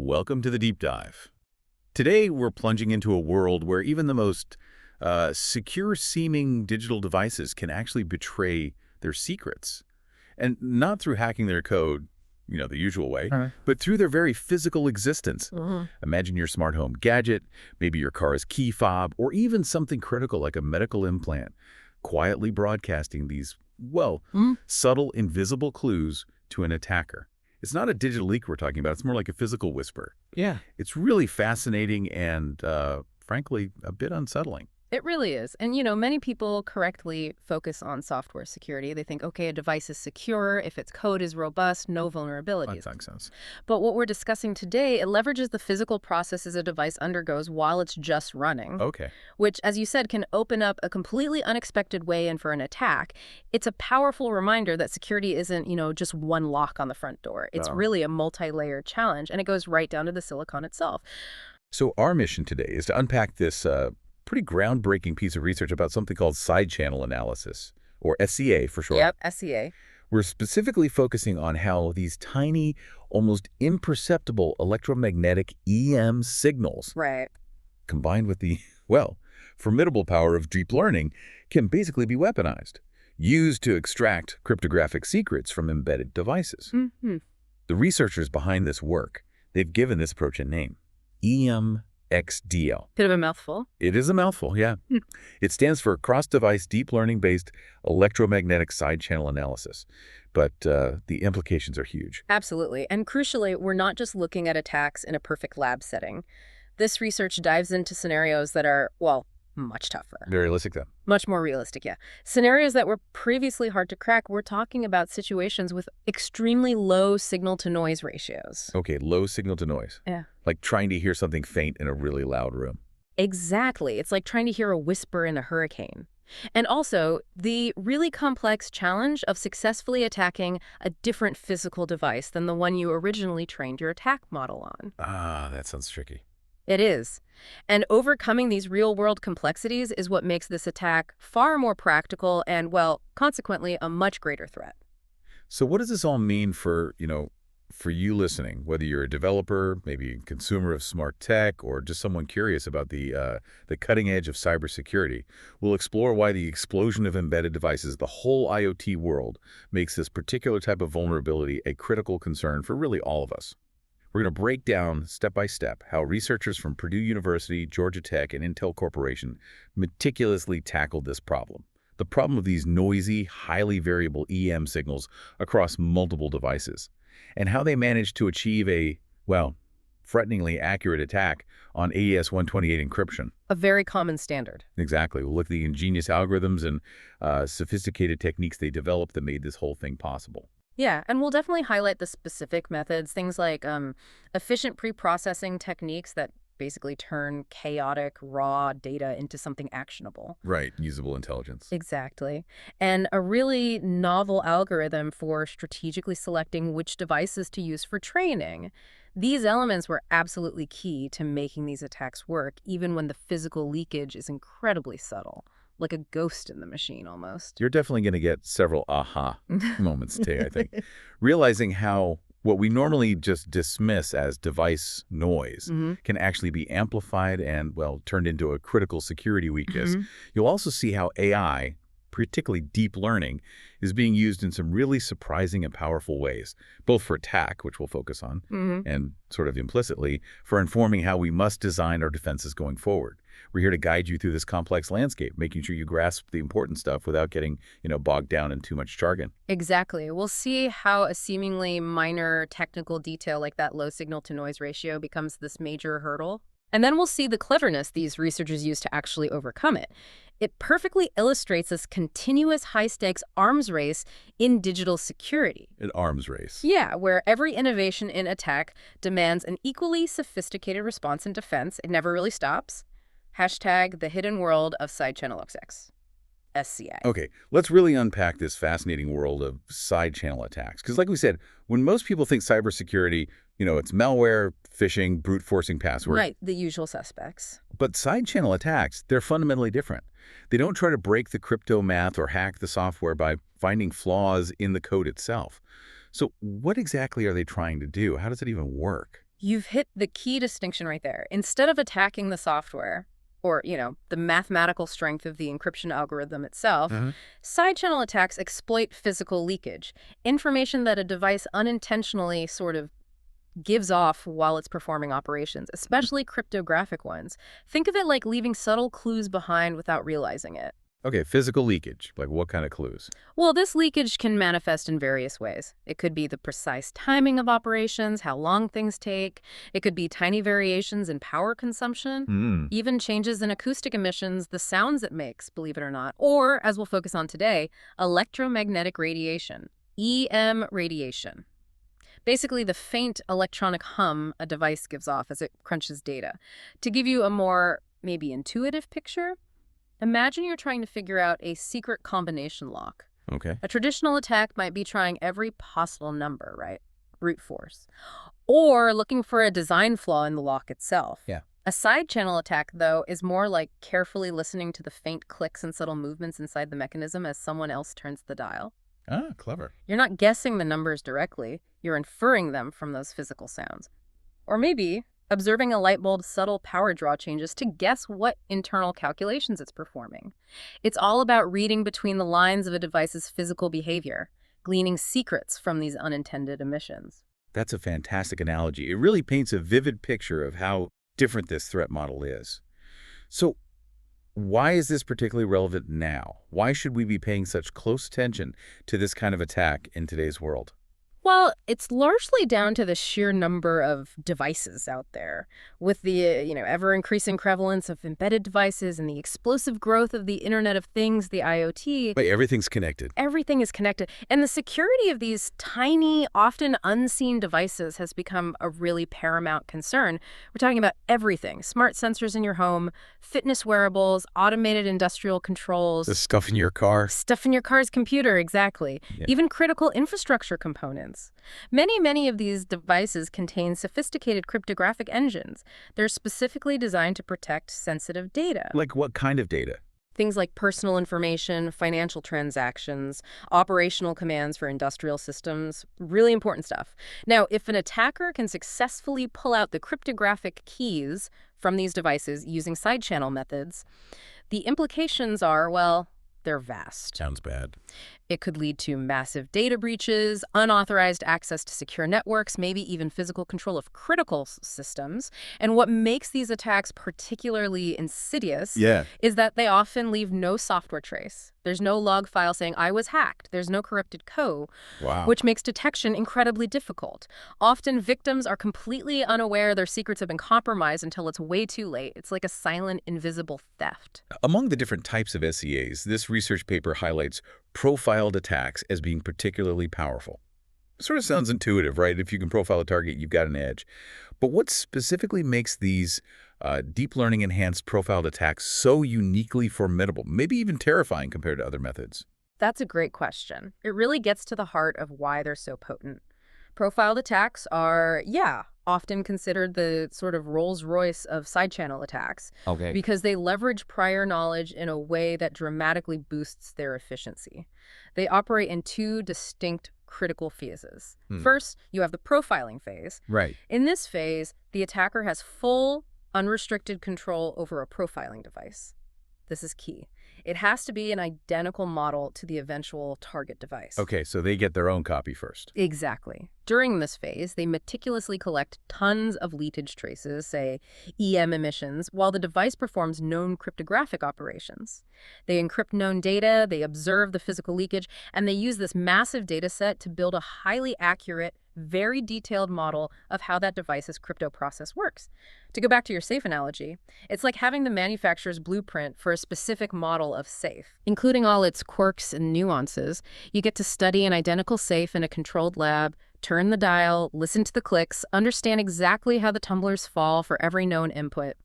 Welcome to the Deep Dive. Today, we're plunging into a world where even the most secure-seeming digital devices can actually betray their secrets. And not through hacking their code, the usual way, but through their very physical existence. Imagine your smart home gadget, maybe your car's key fob, or even something critical like a medical implant, quietly broadcasting these, subtle, invisible clues to an attacker. It's not a digital leak we're talking about. It's more like a physical whisper. Yeah. It's really fascinating and, frankly, a bit unsettling. It really is. And, many people correctly focus on software security. They think, okay, a device is secure if its code is robust, no vulnerabilities. That makes sense. But what we're discussing today, it leverages the physical processes a device undergoes while it's just running. Okay. Which, as you said, can open up a completely unexpected way in for an attack. It's a powerful reminder that security isn't, just one lock on the front door. It's really a multi-layered challenge, and it goes right down to the silicon itself. So our mission today is to unpack this pretty groundbreaking piece of research about something called side channel analysis, or SCA for short. Yep, SCA. We're specifically focusing on how these tiny, almost imperceptible electromagnetic EM signals, combined with the, formidable power of deep learning, can basically be weaponized, used to extract cryptographic secrets from embedded devices. The researchers behind this work, they've given this approach a name, EMXDL. Bit of a mouthful. It is a mouthful, yeah. It stands for Cross-Device Deep Learning-Based Electromagnetic Side Channel Analysis. But the implications are huge. Absolutely. And crucially, we're not just looking at attacks in a perfect lab setting. This research dives into scenarios that are, much tougher. Very realistic, then. Much more realistic, yeah. Scenarios that were previously hard to crack. We're talking about situations with extremely low signal-to-noise ratios. Okay, low signal-to-noise. Yeah. Like trying to hear something faint in a really loud room. Exactly. It's like trying to hear a whisper in a hurricane. And also, the really complex challenge of successfully attacking a different physical device than the one you originally trained your attack model on. Ah, that sounds tricky. It is. And overcoming these real-world complexities is what makes this attack far more practical and, consequently, a much greater threat. So what does this all mean for, for you listening, whether you're a developer, maybe a consumer of smart tech, or just someone curious about the cutting edge of cybersecurity? We'll explore why the explosion of embedded devices, the whole IoT world, makes this particular type of vulnerability a critical concern for really all of us. We're going to break down, step by step, how researchers from Purdue University, Georgia Tech, and Intel Corporation meticulously tackled this problem. The problem of these noisy, highly variable EM signals across multiple devices, and how they managed to achieve a, threateningly accurate attack on AES-128 encryption. A very common standard. Exactly. We'll look at the ingenious algorithms and sophisticated techniques they developed that made this whole thing possible. Yeah, and we'll definitely highlight the specific methods, things like efficient pre-processing techniques that basically turn chaotic, raw data into something actionable. Right, usable intelligence. Exactly. And a really novel algorithm for strategically selecting which devices to use for training. These elements were absolutely key to making these attacks work, even when the physical leakage is incredibly subtle. Like a ghost in the machine, almost. You're definitely going to get several aha moments today, I think. Realizing how what we normally just dismiss as device noise can actually be amplified and, turned into a critical security weakness. You'll also see how AI, particularly deep learning, is being used in some really surprising and powerful ways, both for attack, which we'll focus on, and sort of implicitly, for informing how we must design our defenses going forward. We're here to guide you through this complex landscape, making sure you grasp the important stuff without getting, bogged down in too much jargon. Exactly. We'll see how a seemingly minor technical detail like that low signal-to-noise ratio becomes this major hurdle. And then we'll see the cleverness these researchers use to actually overcome it. It perfectly illustrates this continuous high-stakes arms race in digital security. An arms race. Yeah, where every innovation in attack demands an equally sophisticated response in defense. It never really stops. Hashtag the hidden world of side channel attacks. SCA. Okay, let's really unpack this fascinating world of side channel attacks. Because like we said, when most people think cybersecurity, it's malware, phishing, brute forcing passwords. Right, the usual suspects. But side channel attacks, they're fundamentally different. They don't try to break the crypto math or hack the software by finding flaws in the code itself. So what exactly are they trying to do? How does it even work? You've hit the key distinction right there. Instead of attacking the software or, the mathematical strength of the encryption algorithm itself, Uh-huh. side channel attacks exploit physical leakage, information that a device unintentionally sort of gives off while it's performing operations, especially cryptographic ones. Think of it like leaving subtle clues behind without realizing it. Okay, physical leakage. Like what kind of clues? Well, this leakage can manifest in various ways. It could be the precise timing of operations, how long things take. It could be tiny variations in power consumption, Hmm. even changes in acoustic emissions, the sounds it makes, believe it or not. Or, as we'll focus on today, electromagnetic radiation, EM radiation. Basically, the faint electronic hum a device gives off as it crunches data. To give you a more, maybe intuitive picture, imagine you're trying to figure out a secret combination lock. Okay. A traditional attack might be trying every possible number, right? Brute force. Or looking for a design flaw in the lock itself. Yeah. A side channel attack, though, is more like carefully listening to the faint clicks and subtle movements inside the mechanism as someone else turns the dial. Ah, clever. You're not guessing the numbers directly, you're inferring them from those physical sounds. Or maybe observing a light bulb's subtle power draw changes to guess what internal calculations it's performing. It's all about reading between the lines of a device's physical behavior, gleaning secrets from these unintended emissions. That's a fantastic analogy. It really paints a vivid picture of how different this threat model is. So, why is this particularly relevant now? Why should we be paying such close attention to this kind of attack in today's world? Well, it's largely down to the sheer number of devices out there. With the, ever-increasing prevalence of embedded devices and the explosive growth of the Internet of Things, the IoT, But everything's connected. everything is connected. And the security of these tiny, often unseen devices has become a really paramount concern. We're talking about everything: smart sensors in your home, fitness wearables, automated industrial The controls, stuff in your car. stuff in your car's computer, exactly. Yeah. Even critical infrastructure components. Many of these devices contain sophisticated cryptographic engines. They're specifically designed to protect sensitive data. Like what kind of data? Things like personal information, financial transactions, operational commands for industrial systems, really important stuff. Now, if an attacker can successfully pull out the cryptographic keys from these devices using side channel methods, the implications are, well, they're vast. Sounds bad. It could lead to massive data breaches, unauthorized access to secure networks, maybe even physical control of critical systems. And what makes these attacks particularly insidious Yeah. is that they often leave no software trace. There's no log file saying, I was hacked. There's no corrupted code, Wow. which makes detection incredibly difficult. Often victims are completely unaware their secrets have been compromised until it's way too late. It's like a silent, invisible theft. Among the different types of SEAs, this research paper highlights profiled attacks as being particularly powerful. Sort of sounds intuitive, right? If you can profile a target, you've got an edge. But what specifically makes these deep learning enhanced profiled attacks so uniquely formidable, maybe even terrifying compared to other methods? That's a great question. It really gets to the heart of why they're so potent. Profiled attacks are, often considered the sort of Rolls-Royce of side channel attacks Okay. because they leverage prior knowledge in a way that dramatically boosts their efficiency. They operate in two distinct critical phases. First, you have the profiling phase. Right. In this phase, the attacker has full, unrestricted control over a profiling device. This is key. It has to be an identical model to the eventual target device. Okay, so they get their own copy first. Exactly. During this phase, they meticulously collect tons of leakage traces, say EM emissions, while the device performs known cryptographic operations. They encrypt known data, they observe the physical leakage, and they use this massive data set to build a highly accurate, very detailed model of how that device's crypto process works. To go back to your safe analogy, it's like having the manufacturer's blueprint for a specific model of safe, including all its quirks and nuances. You get to study an identical safe in a controlled lab, turn the dial, listen to the clicks, understand exactly how the tumblers fall for every known input.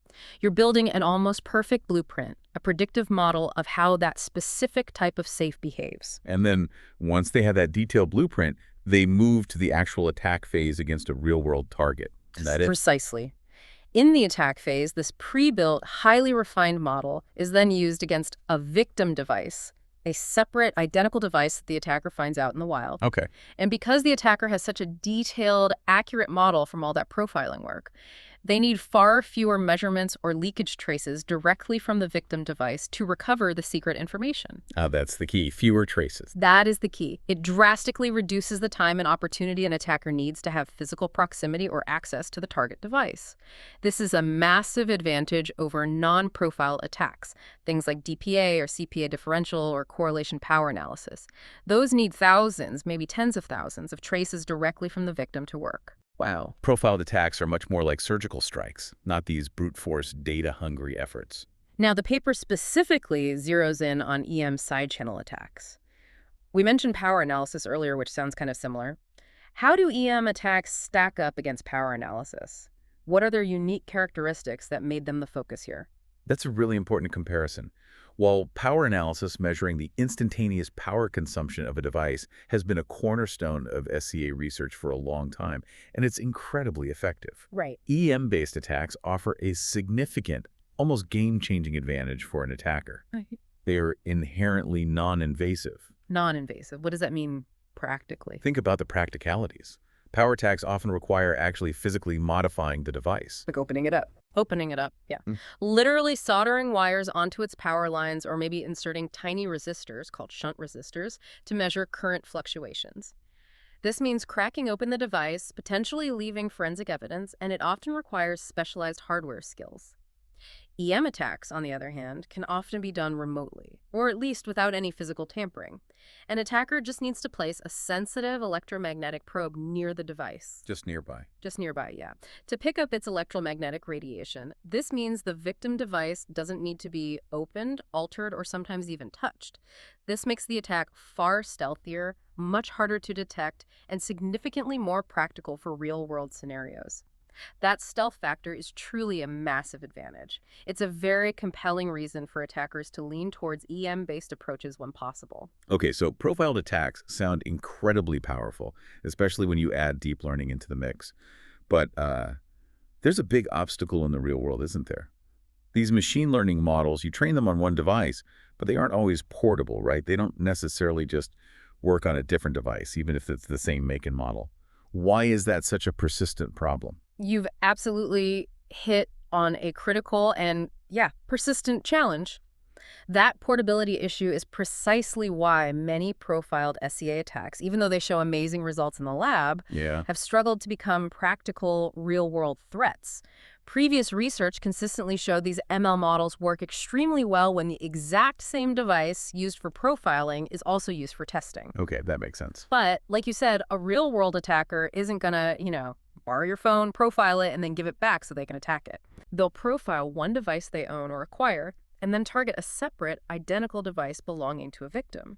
You're building an almost perfect blueprint, a predictive model of how that specific type of safe behaves. And then once they have that detailed blueprint, they move to the actual attack phase against a real-world target. Is that it? Precisely. In the attack phase, this pre-built, highly refined model is then used against a victim device, a separate, identical device that the attacker finds out in the wild. Okay. And because the attacker has such a detailed, accurate model from all that profiling work, they need far fewer measurements or leakage traces directly from the victim device to recover the secret information. That's the key. Fewer traces. That is the key. It drastically reduces the time and opportunity an attacker needs to have physical proximity or access to the target device. This is a massive advantage over non-profile attacks, things like DPA or CPA differential or correlation power analysis. Those need thousands, maybe tens of thousands, of traces directly from the victim to work. Wow. Profiled attacks are much more like surgical strikes, not these brute force data-hungry efforts. Now, the paper specifically zeroes in on EM side channel attacks. We mentioned power analysis earlier, which sounds kind of similar. How do EM attacks stack up against power analysis? What are their unique characteristics that made them the focus here? That's a really important comparison. While power analysis measuring the instantaneous power consumption of a device has been a cornerstone of SCA research for a long time, and it's incredibly effective. Right. EM-based attacks offer a significant, almost game-changing advantage for an attacker. Right. They are inherently non-invasive. Non-invasive. What does that mean practically? Think about the practicalities. Power attacks often require actually physically modifying the device. Like opening it up. Opening it up, yeah. Mm. Literally soldering wires onto its power lines or maybe inserting tiny resistors, called shunt resistors, to measure current fluctuations. This means cracking open the device, potentially leaving forensic evidence, and it often requires specialized hardware skills. EM attacks, on the other hand, can often be done remotely, or at least without any physical tampering. An attacker just needs to place a sensitive electromagnetic probe near the device. Just nearby. Just nearby, yeah. To pick up its electromagnetic radiation, this means the victim device doesn't need to be opened, altered, or sometimes even touched. This makes the attack far stealthier, much harder to detect, and significantly more practical for real-world scenarios. That stealth factor is truly a massive advantage. It's a very compelling reason for attackers to lean towards EM-based approaches when possible. Okay, so profiled attacks sound incredibly powerful, especially when you add deep learning into the mix. But there's a big obstacle in the real world, isn't there? These machine learning models, you train them on one device, but they aren't always portable, right? They don't necessarily just work on a different device, even if it's the same make and model. Why is that such a persistent problem? You've absolutely hit on a critical and, persistent challenge. That portability issue is precisely why many profiled SCA attacks, even though they show amazing results in the lab, have struggled to become practical, real-world threats. Previous research consistently showed these ML models work extremely well when the exact same device used for profiling is also used for testing. Okay, that makes sense. But, like you said, a real-world attacker isn't gonna, borrow your phone, profile it, and then give it back so they can attack it. They'll profile one device they own or acquire, and then target a separate, identical device belonging to a victim.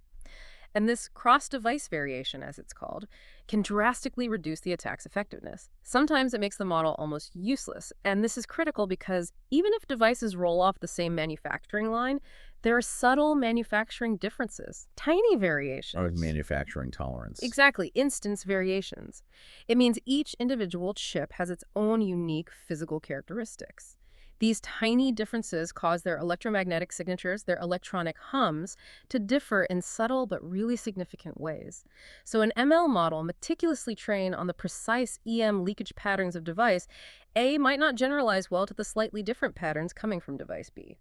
And this cross-device variation, as it's called, can drastically reduce the attack's effectiveness. Sometimes it makes the model almost useless, and this is critical because even if devices roll off the same manufacturing line, there are subtle manufacturing differences, tiny variations. Or manufacturing tolerance. Exactly, instance variations. It means each individual chip has its own unique physical characteristics. These tiny differences cause their electromagnetic signatures, their electronic hums, to differ in subtle but really significant ways. So an ML model meticulously trained on the precise EM leakage patterns of device A might not generalize well to the slightly different patterns coming from device B.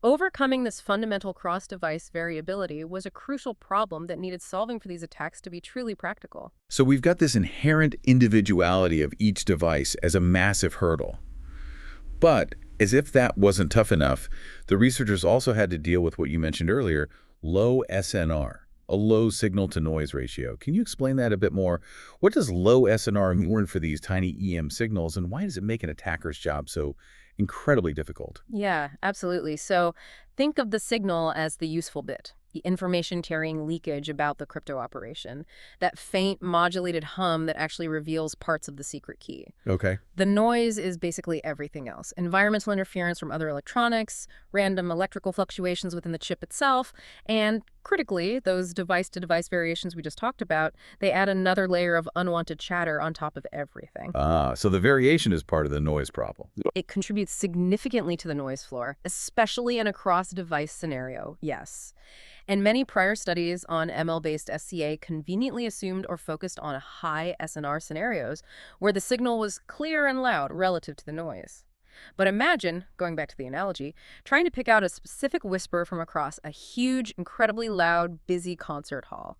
Overcoming this fundamental cross-device variability was a crucial problem that needed solving for these attacks to be truly practical. So we've got this inherent individuality of each device as a massive hurdle. But as if that wasn't tough enough, the researchers also had to deal with what you mentioned earlier, low SNR, a low signal-to-noise ratio. Can you explain that a bit more? What does low SNR mean for these tiny EM signals, and why does it make an attacker's job so incredibly difficult? Yeah, absolutely. So think of the signal as the useful bit, the information-carrying leakage about the crypto operation, that faint modulated hum that actually reveals parts of the secret key. Okay. The noise is basically everything else. Environmental interference from other electronics, random electrical fluctuations within the chip itself, and Critically, those device-to-device variations we just talked about, they add another layer of unwanted chatter on top of everything. Ah, so the variation is part of the noise problem. It contributes significantly to the noise floor, especially in a cross-device scenario, yes. And many prior studies on ML-based SCA conveniently assumed or focused on high SNR scenarios where the signal was clear and loud relative to the noise. But imagine, going back to the analogy, trying to pick out a specific whisper from across a huge, incredibly loud, busy concert hall.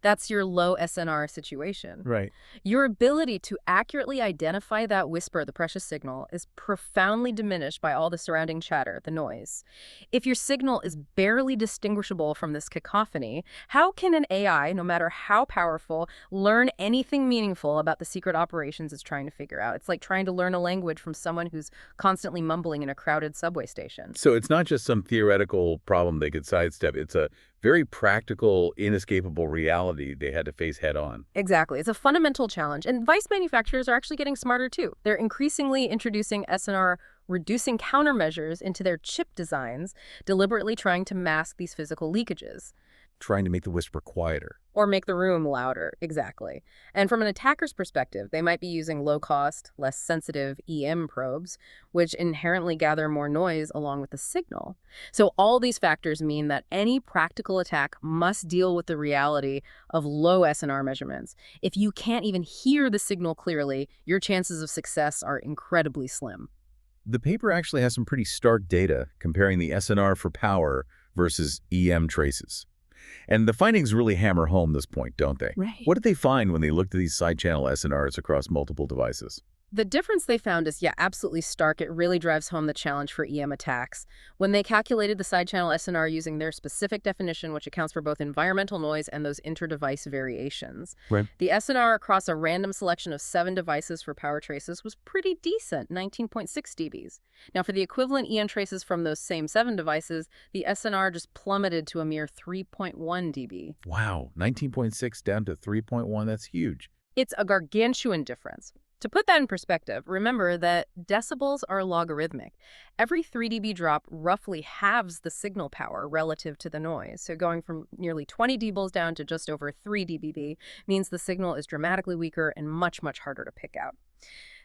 That's your low SNR situation. Right. Your ability to accurately identify that whisper, the precious signal, is profoundly diminished by all the surrounding chatter, the noise. If your signal is barely distinguishable from this cacophony, how can an AI, no matter how powerful, learn anything meaningful about the secret operations it's trying to figure out? It's like trying to learn a language from someone who's constantly mumbling in a crowded subway station. So it's not just some theoretical problem they could sidestep. It's a very practical, inescapable reality they had to face head on. Exactly. It's a fundamental challenge. And device manufacturers are actually getting smarter too. They're increasingly introducing SNR reducing countermeasures into their chip designs, deliberately trying to mask these physical leakages. Trying to make the whisper quieter. Or make the room louder, exactly. And from an attacker's perspective, they might be using low-cost, less sensitive EM probes, which inherently gather more noise along with the signal. So all these factors mean that any practical attack must deal with the reality of low SNR measurements. If you can't even hear the signal clearly, your chances of success are incredibly slim. The paper actually has some pretty stark data comparing the SNR for power versus EM traces. And the findings really hammer home this point, don't they? Right. What did they find when they looked at these side-channel SNRs across multiple devices? The difference they found is, yeah, absolutely stark. It really drives home the challenge for EM attacks. When they calculated the side-channel SNR using their specific definition, which accounts for both environmental noise and those inter-device variations, Right. the SNR across a random selection of 7 devices for power traces was pretty decent, 19.6 dBs. Now, for the equivalent EM traces from those same 7 devices, the SNR just plummeted to a mere 3.1 dB. Wow, 19.6 down to 3.1, that's huge. It's a gargantuan difference. To put that in perspective, remember that decibels are logarithmic. Every 3 dB drop roughly halves the signal power relative to the noise. So going from nearly 20 dBs down to just over 3 dBb means the signal is dramatically weaker and much, much harder to pick out.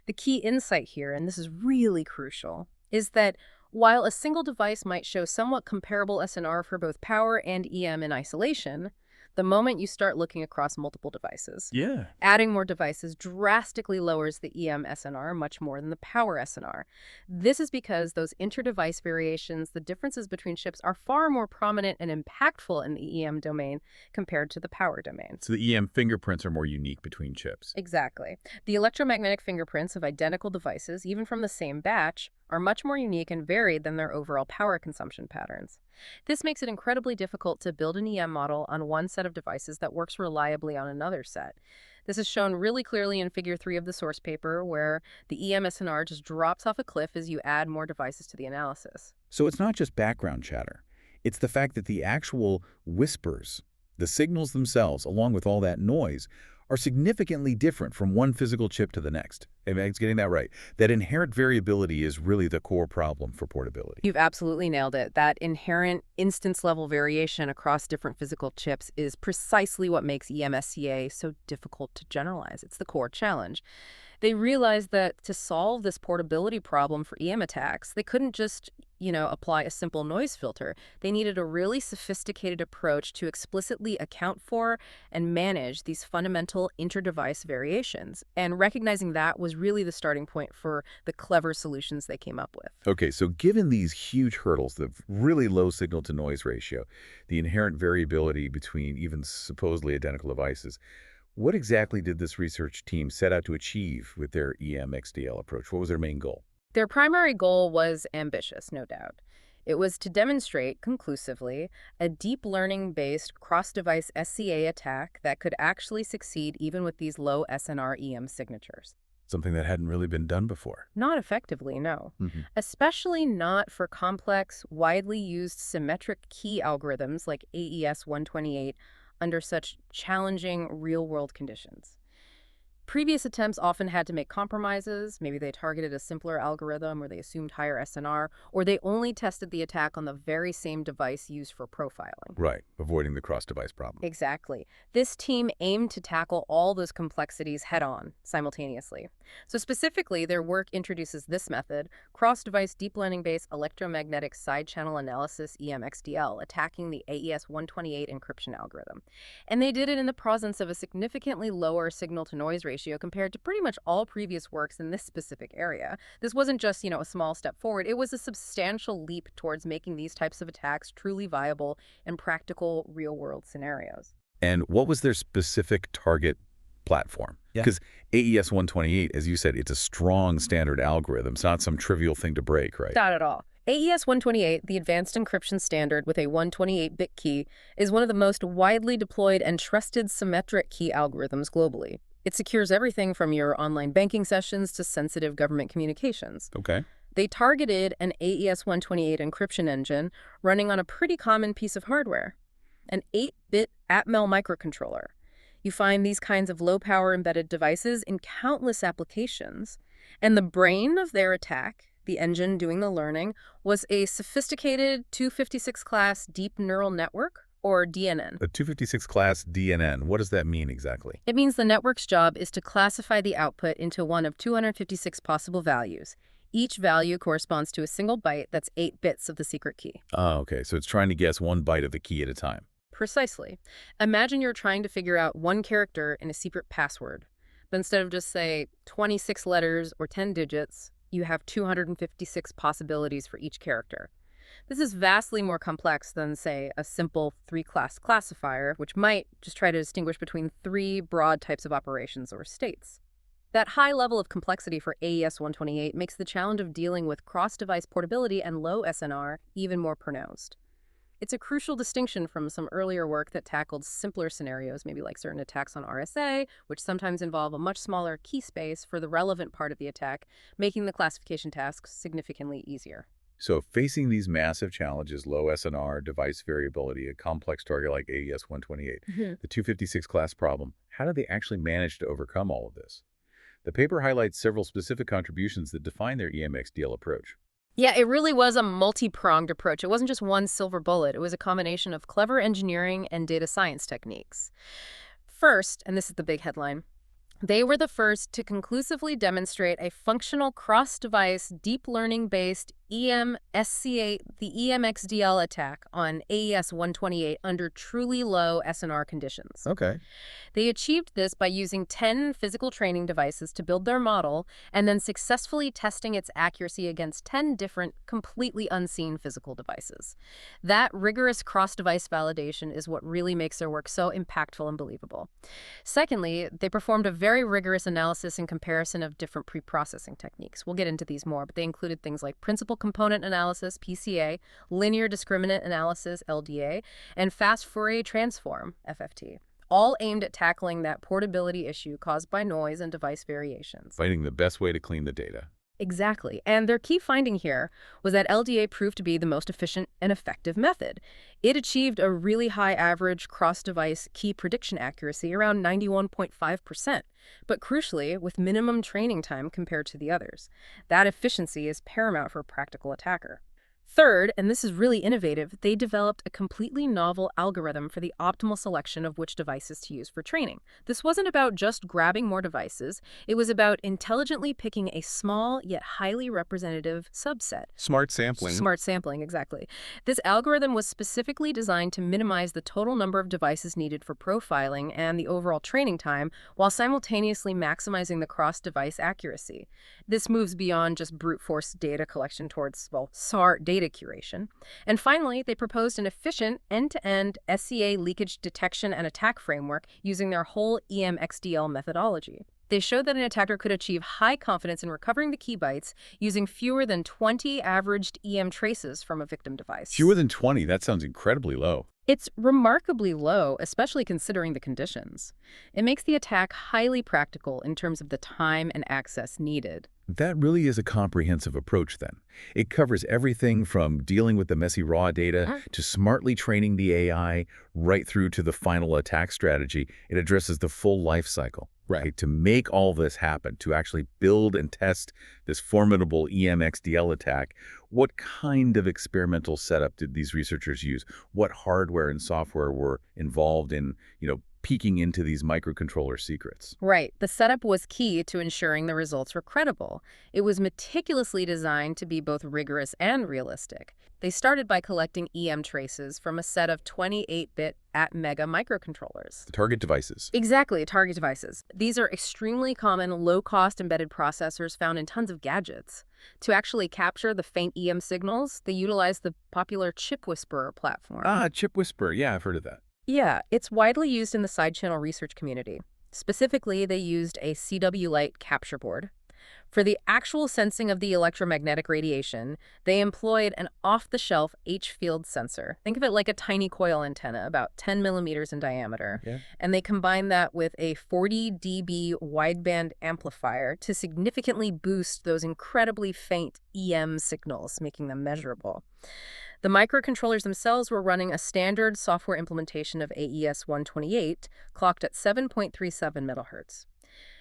The key insight here, and this is really crucial, is that while a single device might show somewhat comparable SNR for both power and EM in isolation, the moment you start looking across multiple devices, Yeah. adding more devices drastically lowers the EM SNR much more than the power SNR. This is because those inter-device variations, the differences between chips, are far more prominent and impactful in the EM domain compared to the power domain. So the EM fingerprints are more unique between chips. Exactly. The electromagnetic fingerprints of identical devices, even from the same batch, are much more unique and varied than their overall power consumption patterns. This makes it incredibly difficult to build an EM model on one set of devices that works reliably on another set. This is shown really clearly in Figure 3 of the source paper, where the EM SNR just drops off a cliff as you add more devices to the analysis. So it's not just background chatter. It's the fact that the actual whispers, the signals themselves, along with all that noise, are significantly different from one physical chip to the next. Am I getting that right? That inherent variability is really the core problem for portability. You've absolutely nailed it. That inherent instance-level variation across different physical chips is precisely what makes EMSCA so difficult to generalize. It's the core challenge. They realized that to solve this portability problem for EM attacks, they couldn't just, apply a simple noise filter. They needed a really sophisticated approach to explicitly account for and manage these fundamental inter-device variations. And recognizing that was really the starting point for the clever solutions they came up with. Okay, so given these huge hurdles, the really low signal-to-noise ratio, the inherent variability between even supposedly identical devices, what exactly did this research team set out to achieve with their EM-XDL approach? What was their main goal? Their primary goal was ambitious, no doubt. It was to demonstrate conclusively a deep learning-based cross-device SCA attack that could actually succeed even with these low SNR EM signatures. Something that hadn't really been done before. Not effectively, no. Mm-hmm. Especially not for complex, widely used symmetric key algorithms like AES 128 under such challenging real-world conditions. Previous attempts often had to make compromises. Maybe they targeted a simpler algorithm, or they assumed higher SNR, or they only tested the attack on the very same device used for profiling. Right, avoiding the cross-device problem. Exactly. This team aimed to tackle all those complexities head-on, simultaneously. So specifically, their work introduces this method, cross-device deep learning-based electromagnetic side-channel analysis, EMXDL, attacking the AES-128 encryption algorithm. And they did it in the presence of a significantly lower signal-to-noise ratio compared to pretty much all previous works in this specific area. This wasn't just, a small step forward. It was a substantial leap towards making these types of attacks truly viable in practical, real-world scenarios. And what was their specific target platform? Yeah. Because AES-128, as you said, it's a strong standard algorithm. It's not some trivial thing to break, right? Not at all. AES-128, the advanced encryption standard with a 128-bit key, is one of the most widely deployed and trusted symmetric key algorithms globally. It secures everything from your online banking sessions to sensitive government communications. Okay. They targeted an AES-128 encryption engine running on a pretty common piece of hardware, an 8-bit Atmel microcontroller. You find these kinds of low-power embedded devices in countless applications, and the brain of their attack, the engine doing the learning, was a sophisticated 256-class deep neural network, or DNN. A 256 class DNN, what does that mean exactly? It means the network's job is to classify the output into one of 256 possible values. Each value corresponds to a single byte that's 8 bits of the secret key. Oh, okay. So it's trying to guess one byte of the key at a time. Precisely. Imagine you're trying to figure out one character in a secret password. But instead of just, say, 26 letters or 10 digits, you have 256 possibilities for each character. This is vastly more complex than, say, a simple 3-class classifier, which might just try to distinguish between 3 broad types of operations or states. That high level of complexity for AES-128 makes the challenge of dealing with cross-device portability and low SNR even more pronounced. It's a crucial distinction from some earlier work that tackled simpler scenarios, maybe like certain attacks on RSA, which sometimes involve a much smaller key space for the relevant part of the attack, making the classification tasks significantly easier. So facing these massive challenges, low SNR, device variability, a complex target like AES-128, the 256 class problem, how do they actually manage to overcome all of this? The paper highlights several specific contributions that define their EMXDL approach. Yeah, it really was a multi-pronged approach. It wasn't just one silver bullet. It was a combination of clever engineering and data science techniques. First, and this is the big headline, they were the first to conclusively demonstrate a functional cross-device deep learning-based EMSCA, the EMXDL attack on AES-128 under truly low SNR conditions. Okay. They achieved this by using 10 physical training devices to build their model and then successfully testing its accuracy against 10 different, completely unseen physical devices. That rigorous cross-device validation is what really makes their work so impactful and believable. Secondly, they performed a very rigorous analysis and comparison of different pre-processing techniques. We'll get into these more, but they included things like principal component analysis, PCA, linear discriminant analysis, LDA, and fast Fourier transform, FFT, all aimed at tackling that portability issue caused by noise and device variations. Finding the best way to clean the data. Exactly. And their key finding here was that LDA proved to be the most efficient and effective method. It achieved a really high average cross-device key prediction accuracy, around 91.5%, but crucially, with minimum training time compared to the others. That efficiency is paramount for a practical attacker. Third, and this is really innovative, they developed a completely novel algorithm for the optimal selection of which devices to use for training. This wasn't about just grabbing more devices. It was about intelligently picking a small yet highly representative subset. Smart sampling. Smart sampling, exactly. This algorithm was specifically designed to minimize the total number of devices needed for profiling and the overall training time while simultaneously maximizing the cross-device accuracy. This moves beyond just brute force data collection towards, well, SAR data curation. And finally, they proposed an efficient end-to-end SCA leakage detection and attack framework using their whole EMXDL methodology. They showed that an attacker could achieve high confidence in recovering the key bytes using fewer than 20 averaged EM traces from a victim device. Fewer than 20, that sounds incredibly low. It's remarkably low, especially considering the conditions. It makes the attack highly practical in terms of the time and access needed. That really is a comprehensive approach then. It covers everything from dealing with the messy raw data to smartly training the AI right through to the final attack strategy. It addresses the full life cycle. Right. To make all this happen, to actually build and test this formidable EMXDL attack, what kind of experimental setup did these researchers use? What hardware and software were involved in, peeking into these microcontroller secrets? Right. The setup was key to ensuring the results were credible. It was meticulously designed to be both rigorous and realistic. They started by collecting EM traces from a set of 28-bit at-mega microcontrollers. The target devices. Exactly, target devices. These are extremely common, low-cost embedded processors found in tons of gadgets. To actually capture the faint EM signals, they utilize the popular Chip Whisperer platform. Ah, Chip Whisper. Yeah, I've heard of that. Yeah, it's widely used in the side-channel research community. Specifically, they used a CW light capture board. For the actual sensing of the electromagnetic radiation, they employed an off-the-shelf H-field sensor. Think of it like a tiny coil antenna, about 10 millimeters in diameter. Yeah. And they combined that with a 40 dB wideband amplifier to significantly boost those incredibly faint EM signals, making them measurable. The microcontrollers themselves were running a standard software implementation of AES-128, clocked at 7.37 megahertz.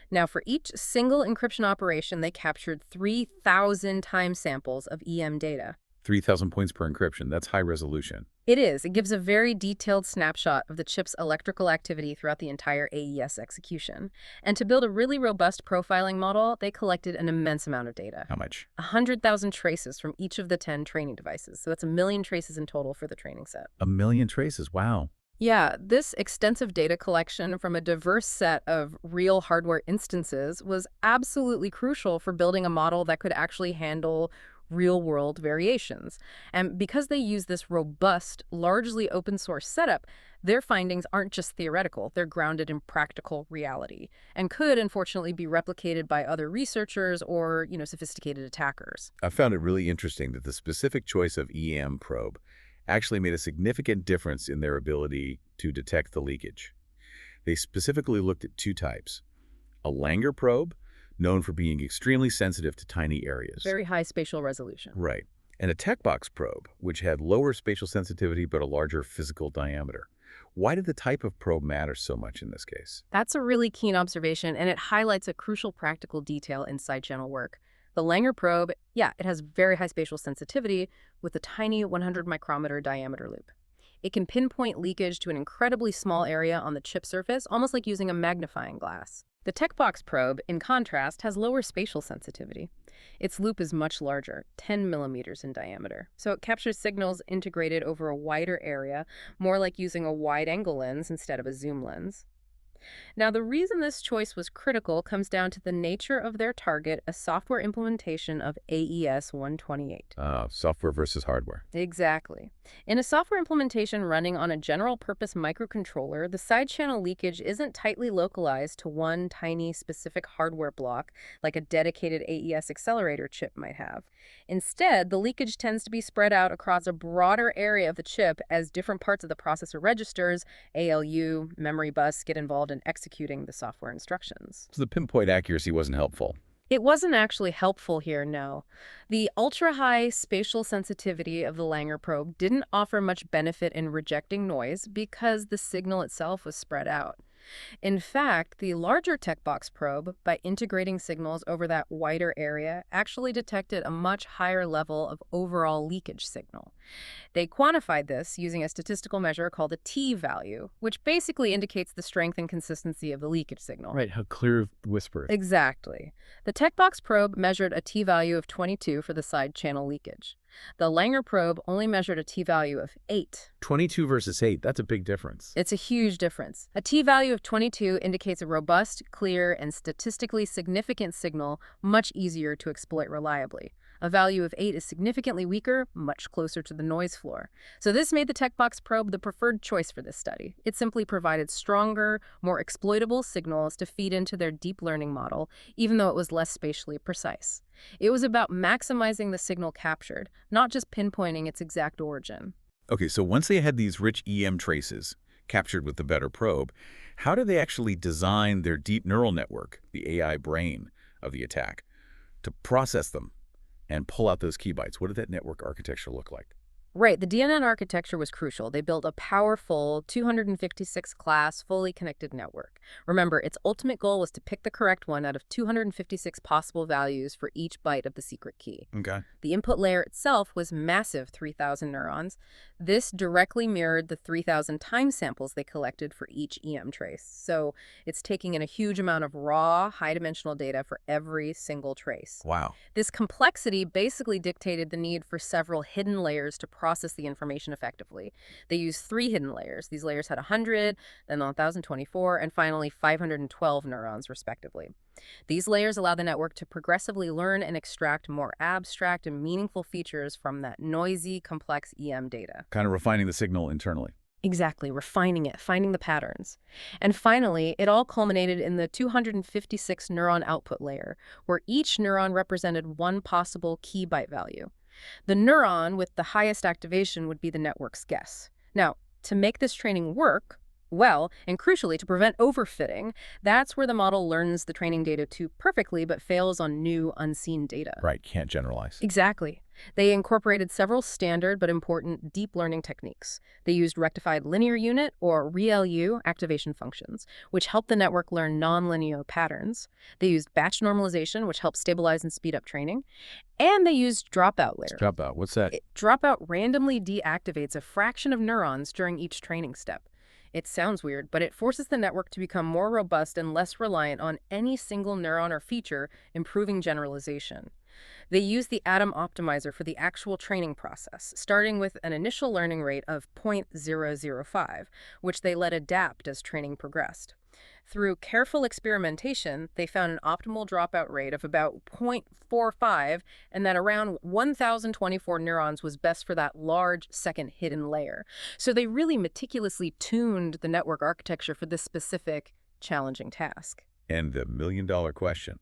Now, for each single encryption operation, they captured 3,000 time samples of EM data. 3,000 points per encryption. That's high resolution. It is. It gives a very detailed snapshot of the chip's electrical activity throughout the entire AES execution. And to build a really robust profiling model, they collected an immense amount of data. How much? 100,000 traces from each of the 10 training devices. So that's 1 million traces in total for the training set. 1 million traces. Wow. Yeah, this extensive data collection from a diverse set of real hardware instances was absolutely crucial for building a model that could actually handle real-world variations. And because they use this robust, largely open-source setup, their findings aren't just theoretical, they're grounded in practical reality and could, unfortunately, be replicated by other researchers or, sophisticated attackers. I found it really interesting that the specific choice of EM probe actually made a significant difference in their ability to detect the leakage. They specifically looked at two types: a Langer probe, known for being extremely sensitive to tiny areas. Very high spatial resolution. Right. And a tech box probe, which had lower spatial sensitivity but a larger physical diameter. Why did the type of probe matter so much in this case? That's a really keen observation, and it highlights a crucial practical detail in side-channel work. The Langer probe, it has very high spatial sensitivity with a tiny 100 micrometer diameter loop. It can pinpoint leakage to an incredibly small area on the chip surface, almost like using a magnifying glass. The TechBox probe, in contrast, has lower spatial sensitivity. Its loop is much larger, 10 millimeters in diameter, so it captures signals integrated over a wider area, more like using a wide-angle lens instead of a zoom lens. Now, the reason this choice was critical comes down to the nature of their target, a software implementation of AES-128. Software versus hardware. Exactly. In a software implementation running on a general-purpose microcontroller, the side-channel leakage isn't tightly localized to one tiny specific hardware block like a dedicated AES accelerator chip might have. Instead, the leakage tends to be spread out across a broader area of the chip as different parts of the processor registers, ALU, memory bus, get involved in executing the software instructions. So the pinpoint accuracy wasn't helpful. It wasn't actually helpful here, no. The ultra-high spatial sensitivity of the Langer probe didn't offer much benefit in rejecting noise because the signal itself was spread out. In fact, the larger TechBox probe, by integrating signals over that wider area, actually detected a much higher level of overall leakage signal. They quantified this using a statistical measure called a t-value, which basically indicates the strength and consistency of the leakage signal. Right, how clear the whisper is. Exactly. The TechBox probe measured a t-value of 22 for the side channel leakage. The Langer probe only measured a t-value of 8. 22 versus 8, that's a big difference. It's a huge difference. A t-value of 22 indicates a robust, clear, and statistically significant signal, much easier to exploit reliably. A value of 8 is significantly weaker, much closer to the noise floor. So this made the TechBox probe the preferred choice for this study. It simply provided stronger, more exploitable signals to feed into their deep learning model, even though it was less spatially precise. It was about maximizing the signal captured, not just pinpointing its exact origin. Okay, so once they had these rich EM traces captured with the better probe, how did they actually design their deep neural network, the AI brain of the attack, to process them and pull out those key bytes? What did that network architecture look like? Right, the DNN architecture was crucial. They built a powerful 256-class, fully connected network. Remember, its ultimate goal was to pick the correct one out of 256 possible values for each byte of the secret key. Okay. The input layer itself was massive, 3,000 neurons. This directly mirrored the 3,000 time samples they collected for each EM trace. So it's taking in a huge amount of raw, high-dimensional data for every single trace. Wow. This complexity basically dictated the need for several hidden layers to process the information effectively. They used 3 hidden layers. These layers had 100, then 1,024, and finally 512 neurons, respectively. These layers allow the network to progressively learn and extract more abstract and meaningful features from that noisy, complex EM data. Kind of refining the signal internally. Exactly, refining it, finding the patterns. And finally, it all culminated in the 256 neuron output layer, where each neuron represented one possible key byte value. The neuron with the highest activation would be the network's guess. Now, to make this training work well, and crucially to prevent overfitting, that's where the model learns the training data too perfectly but fails on new, unseen data. Right, can't generalize. Exactly. They incorporated several standard but important deep learning techniques. They used rectified linear unit, or ReLU, activation functions, which help the network learn nonlinear patterns. They used batch normalization, which helps stabilize and speed up training. And they used dropout layer. Dropout, what's that? Dropout randomly deactivates a fraction of neurons during each training step. It sounds weird, but it forces the network to become more robust and less reliant on any single neuron or feature, improving generalization. They use the Atom optimizer for the actual training process, starting with an initial learning rate of 0.005, which they let adapt as training progressed. Through careful experimentation, they found an optimal dropout rate of about 0.45, and that around 1,024 neurons was best for that large second hidden layer. So they really meticulously tuned the network architecture for this specific, challenging task. And the million-dollar question.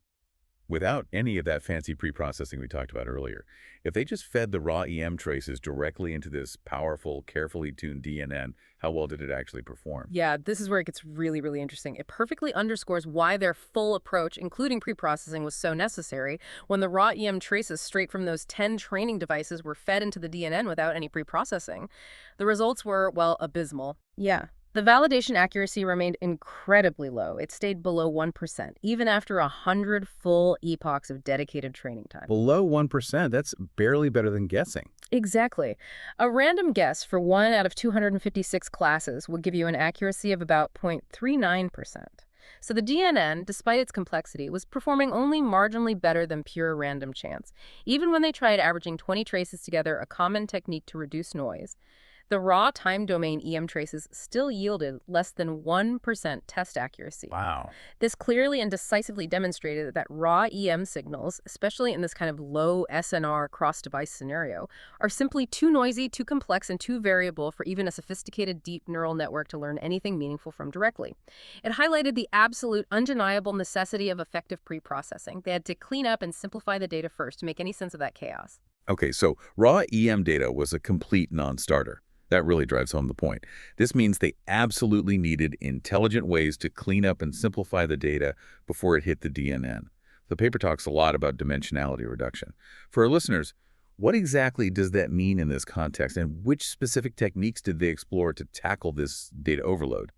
Without any of that fancy pre-processing we talked about earlier, if they just fed the raw EM traces directly into this powerful, carefully tuned DNN, how well did it actually perform? Yeah, this is where it gets really, really interesting. It perfectly underscores why their full approach, including pre-processing, was so necessary when the raw EM traces straight from those 10 training devices were fed into the DNN without any pre-processing. The results were, well, abysmal. Yeah. The validation accuracy remained incredibly low. It stayed below 1%, even after 100 full epochs of dedicated training time. Below 1%, that's barely better than guessing. Exactly. A random guess for 1 out of 256 classes would give you an accuracy of about 0.39%. So the DNN, despite its complexity, was performing only marginally better than pure random chance. Even when they tried averaging 20 traces together, a common technique to reduce noise, the raw time domain EM traces still yielded less than 1% test accuracy. Wow. This clearly and decisively demonstrated that raw EM signals, especially in this kind of low SNR cross-device scenario, are simply too noisy, too complex, and too variable for even a sophisticated deep neural network to learn anything meaningful from directly. It highlighted the absolute, undeniable necessity of effective pre-processing. They had to clean up and simplify the data first to make any sense of that chaos. Okay, so raw EM data was a complete non-starter. That really drives home the point. This means they absolutely needed intelligent ways to clean up and simplify the data before it hit the DNN. The paper talks a lot about dimensionality reduction. For our listeners, what exactly does that mean in this context, and which specific techniques did they explore to tackle this data overload?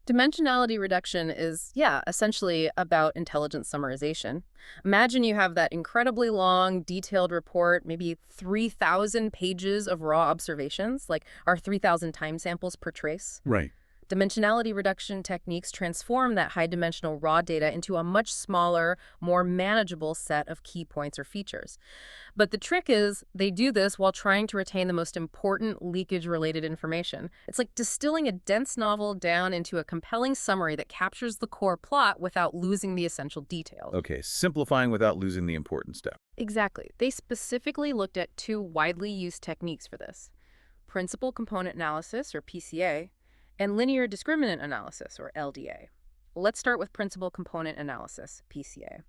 Dimensionality reduction is, essentially about intelligent summarization. Imagine you have that incredibly long, detailed report, maybe 3,000 pages of raw observations, like our 3,000 time samples per trace. Right. Dimensionality reduction techniques transform that high-dimensional raw data into a much smaller, more manageable set of key points or features. But the trick is they do this while trying to retain the most important leakage-related information. It's like distilling a dense novel down into a compelling summary that captures the core plot without losing the essential details. Okay, simplifying without losing the important step. Exactly. They specifically looked at 2 widely used techniques for this: principal component analysis, or PCA, and linear discriminant analysis, or LDA. Let's start with principal component analysis, PCA.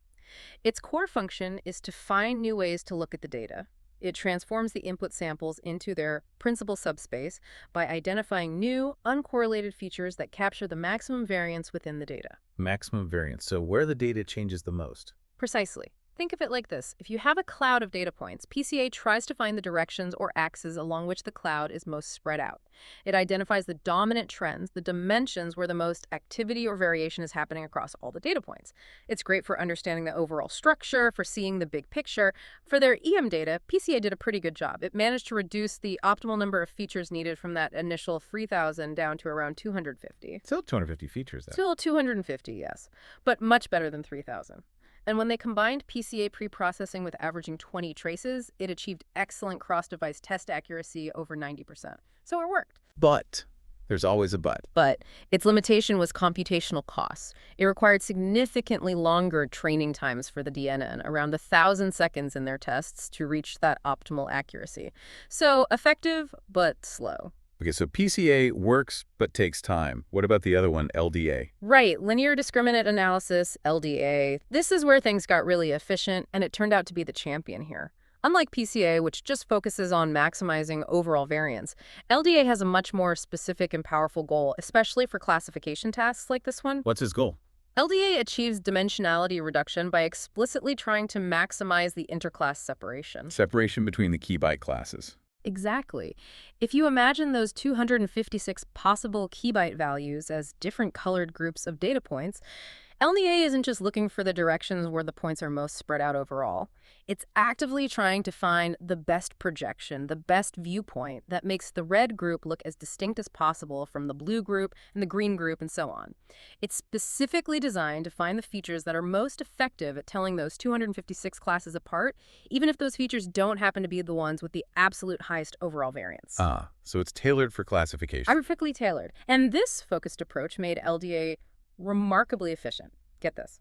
Its core function is to find new ways to look at the data. It transforms the input samples into their principal subspace by identifying new, uncorrelated features that capture the maximum variance within the data. Maximum variance. So where the data changes the most. Precisely. Think of it like this. If you have a cloud of data points, PCA tries to find the directions or axes along which the cloud is most spread out. It identifies the dominant trends, the dimensions where the most activity or variation is happening across all the data points. It's great for understanding the overall structure, for seeing the big picture. For their EM data, PCA did a pretty good job. It managed to reduce the optimal number of features needed from that initial 3,000 down to around 250. Still 250 features, though. Still 250, yes, but much better than 3,000. And when they combined PCA pre-processing with averaging 20 traces, it achieved excellent cross-device test accuracy over 90%. So it worked. But there's always a but. But its limitation was computational costs. It required significantly longer training times for the DNN, around 1,000 seconds in their tests to reach that optimal accuracy. So effective, but slow. Okay, so PCA works but takes time. What about the other one, LDA? Right, linear discriminant analysis, LDA. This is where things got really efficient, and it turned out to be the champion here. Unlike PCA, which just focuses on maximizing overall variance, LDA has a much more specific and powerful goal, especially for classification tasks like this one. What's his goal? LDA achieves dimensionality reduction by explicitly trying to maximize the interclass separation. Separation between the key byte classes. Exactly. If you imagine those 256 possible key byte values as different colored groups of data points, LDA isn't just looking for the directions where the points are most spread out overall. It's actively trying to find the best projection, the best viewpoint that makes the red group look as distinct as possible from the blue group and the green group and so on. It's specifically designed to find the features that are most effective at telling those 256 classes apart, even if those features don't happen to be the ones with the absolute highest overall variance. Ah, so it's tailored for classification. Perfectly tailored. And this focused approach made LDA remarkably efficient. Get this.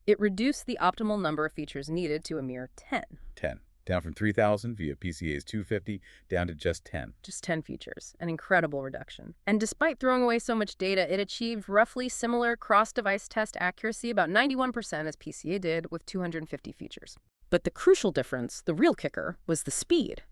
It reduced the optimal number of features needed to a mere 10. 10. Down from 3,000 via PCA's 250 down to just 10. Just 10 features. An incredible reduction. And despite throwing away so much data, it achieved roughly similar cross-device test accuracy, about 91% as PCA did, with 250 features. But the crucial difference, the real kicker, was the speed.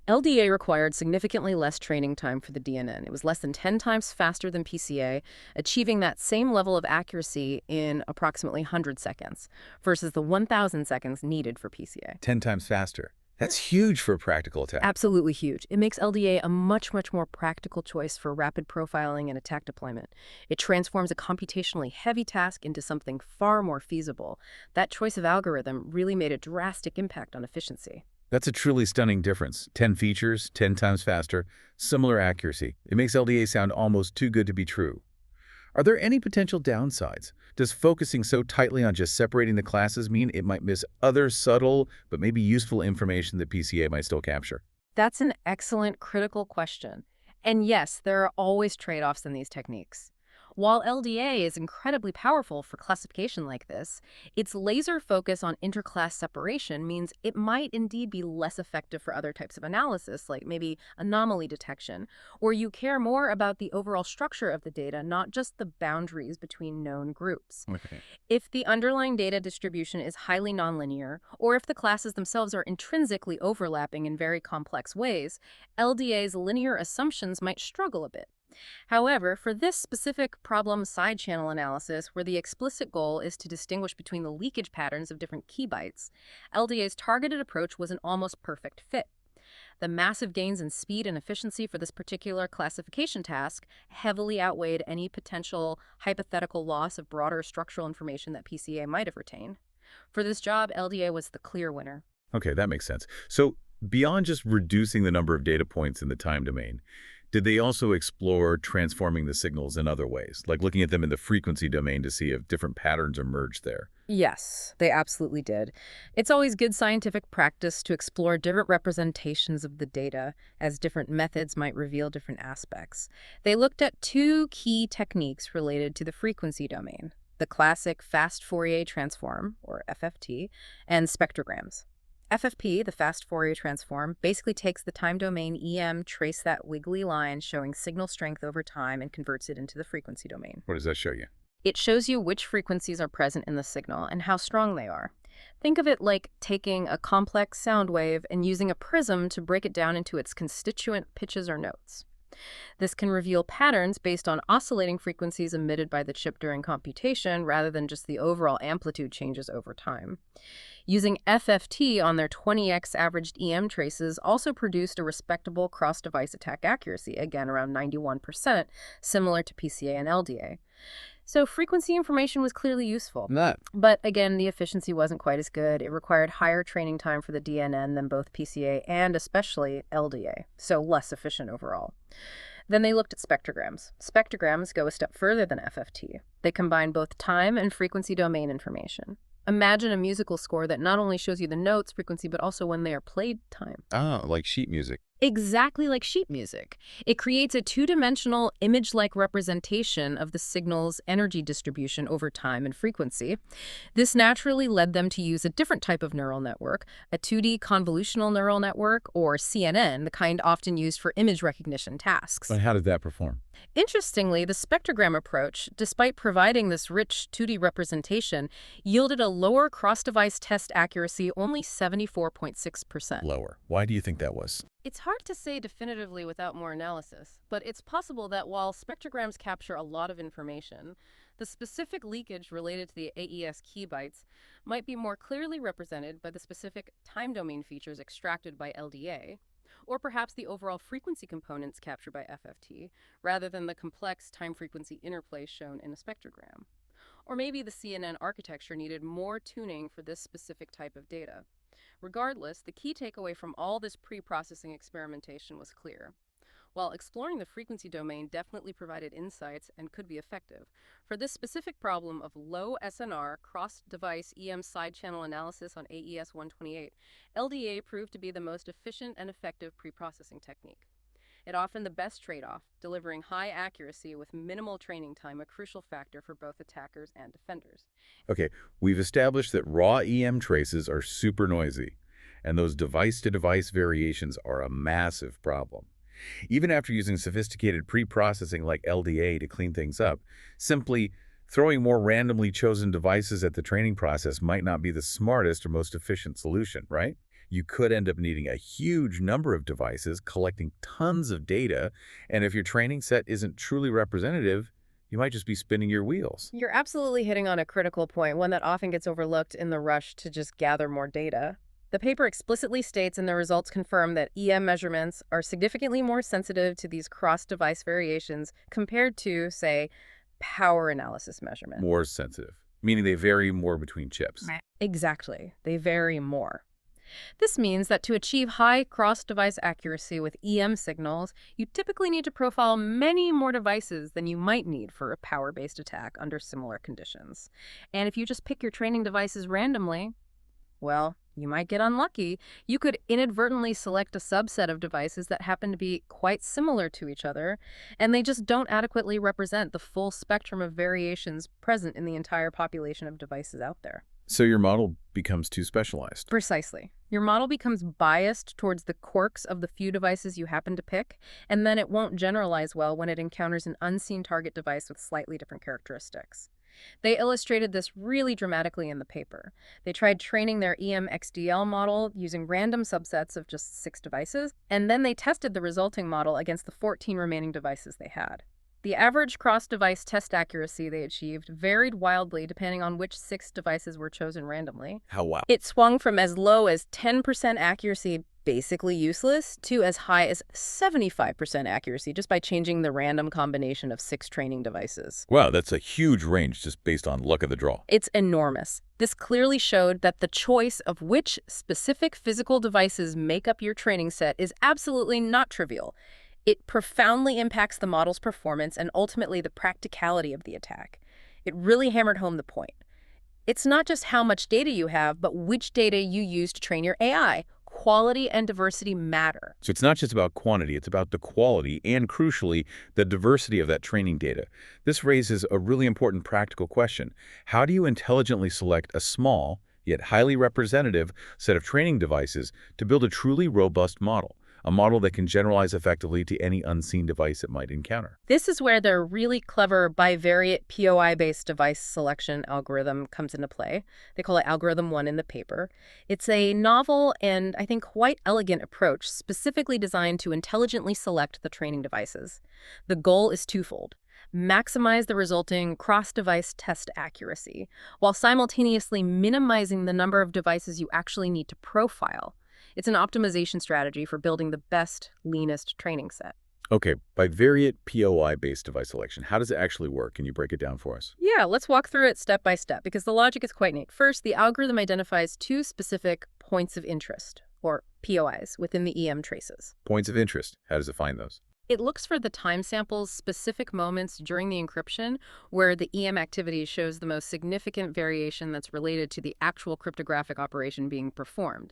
LDA required significantly less training time for the DNN. It was less than 10 times faster than PCA, achieving that same level of accuracy in approximately 100 seconds, versus the 1,000 seconds needed for PCA. 10 times faster. That's huge for a practical attack. Absolutely huge. It makes LDA a much, much more practical choice for rapid profiling and attack deployment. It transforms a computationally heavy task into something far more feasible. That choice of algorithm really made a drastic impact on efficiency. That's a truly stunning difference. 10 features, 10 times faster, similar accuracy. It makes LDA sound almost too good to be true. Are there any potential downsides? Does focusing so tightly on just separating the classes mean it might miss other subtle but maybe useful information that PCA might still capture? That's an excellent, critical question. And yes, there are always trade-offs in these techniques. While LDA is incredibly powerful for classification like this, its laser focus on interclass separation means it might indeed be less effective for other types of analysis, like maybe anomaly detection, where you care more about the overall structure of the data, not just the boundaries between known groups. Okay. If the underlying data distribution is highly nonlinear, or if the classes themselves are intrinsically overlapping in very complex ways, LDA's linear assumptions might struggle a bit. However, for this specific problem side channel analysis, where the explicit goal is to distinguish between the leakage patterns of different key bytes, LDA's targeted approach was an almost perfect fit. The massive gains in speed and efficiency for this particular classification task heavily outweighed any potential hypothetical loss of broader structural information that PCA might have retained. For this job, LDA was the clear winner. Okay, that makes sense. So beyond just reducing the number of data points in the time domain, did they also explore transforming the signals in other ways, like looking at them in the frequency domain to see if different patterns emerged there? Yes, they absolutely did. It's always good scientific practice to explore different representations of the data, as different methods might reveal different aspects. They looked at two key techniques related to the frequency domain: the classic fast Fourier transform, or FFT, and spectrograms. FFP, the fast Fourier transform, basically takes the time domain EM, trace that wiggly line showing signal strength over time, and converts it into the frequency domain. What does that show you? It shows you which frequencies are present in the signal and how strong they are. Think of it like taking a complex sound wave and using a prism to break it down into its constituent pitches or notes. This can reveal patterns based on oscillating frequencies emitted by the chip during computation rather than just the overall amplitude changes over time. Using FFT on their 20x averaged EM traces also produced a respectable cross-device attack accuracy, again around 91%, similar to PCA and LDA. So frequency information was clearly useful. Not. But again, the efficiency wasn't quite as good. It required higher training time for the DNN than both PCA and especially LDA, so less efficient overall. Then they looked at spectrograms. Spectrograms go a step further than FFT. They combine both time and frequency domain information. Imagine a musical score that not only shows you the notes, frequency, but also when they are played time. Oh, like sheet music. Exactly like sheet music. It creates a two-dimensional, image-like representation of the signal's energy distribution over time and frequency. This naturally led them to use a different type of neural network, a 2D convolutional neural network, or CNN, the kind often used for image recognition tasks. But how did that perform? Interestingly, the spectrogram approach, despite providing this rich 2D representation, yielded a lower cross-device test accuracy, only 74.6%. Lower. Why do you think that was? It's hard to say definitively without more analysis, but it's possible that while spectrograms capture a lot of information, the specific leakage related to the AES key bytes might be more clearly represented by the specific time domain features extracted by LDA, or perhaps the overall frequency components captured by FFT, rather than the complex time-frequency interplay shown in a spectrogram. Or maybe the CNN architecture needed more tuning for this specific type of data. Regardless, the key takeaway from all this pre-processing experimentation was clear. While exploring the frequency domain definitely provided insights and could be effective, for this specific problem of low SNR cross-device EM side-channel analysis on AES 128, LDA proved to be the most efficient and effective pre-processing technique. It offered the best trade-off, delivering high accuracy with minimal training time, a crucial factor for both attackers and defenders. Okay, we've established that raw EM traces are super noisy, and those device-to-device variations are a massive problem. Even after using sophisticated pre-processing like LDA to clean things up, simply throwing more randomly chosen devices at the training process might not be the smartest or most efficient solution, right? You could end up needing a huge number of devices, collecting tons of data, and if your training set isn't truly representative, you might just be spinning your wheels. You're absolutely hitting on a critical point, one that often gets overlooked in the rush to just gather more data. The paper explicitly states, and the results confirm, that EM measurements are significantly more sensitive to these cross-device variations compared to, say, power analysis measurements. More sensitive, meaning they vary more between chips. Right. Exactly. They vary more. This means that to achieve high cross-device accuracy with EM signals, you typically need to profile many more devices than you might need for a power-based attack under similar conditions. And if you just pick your training devices randomly, well, you might get unlucky. You could inadvertently select a subset of devices that happen to be quite similar to each other, and they just don't adequately represent the full spectrum of variations present in the entire population of devices out there. So your model becomes too specialized. Precisely. Your model becomes biased towards the quirks of the few devices you happen to pick, and then it won't generalize well when it encounters an unseen target device with slightly different characteristics. They illustrated this really dramatically in the paper. They tried training their EM-XDL model using random subsets of just 6 devices, and then they tested the resulting model against the 14 remaining devices they had. The average cross-device test accuracy they achieved varied wildly depending on which 6 devices were chosen randomly. How wow. It swung from as low as 10% accuracy, basically useless, to as high as 75% accuracy just by changing the random combination of 6 training devices. Wow, that's a huge range just based on luck of the draw. It's enormous. This clearly showed that the choice of which specific physical devices make up your training set is absolutely not trivial. It profoundly impacts the model's performance and ultimately the practicality of the attack. It really hammered home the point. It's not just how much data you have, but which data you use to train your AI. Quality and diversity matter. So it's not just about quantity, it's about the quality and, crucially, the diversity of that training data. This raises a really important practical question. How do you intelligently select a small, yet highly representative set of training devices to build a truly robust model? a model that can generalize effectively to any unseen device it might encounter. This is where their really clever bivariate POI-based device selection algorithm comes into play. They call it Algorithm 1 in the paper. It's a novel and, I think, quite elegant approach specifically designed to intelligently select the training devices. The goal is twofold. Maximize the resulting cross-device test accuracy, while simultaneously minimizing the number of devices you actually need to profile. It's an optimization strategy for building the best, leanest training set. Okay, bivariate POI-based device selection, how does it actually work? Can you break it down for us? Yeah, let's walk through it step by step because the logic is quite neat. First, the algorithm identifies two specific points of interest, or POIs, within the EM traces. Points of interest, how does it find those? It looks for the time samples, specific moments during the encryption where the EM activity shows the most significant variation that's related to the actual cryptographic operation being performed.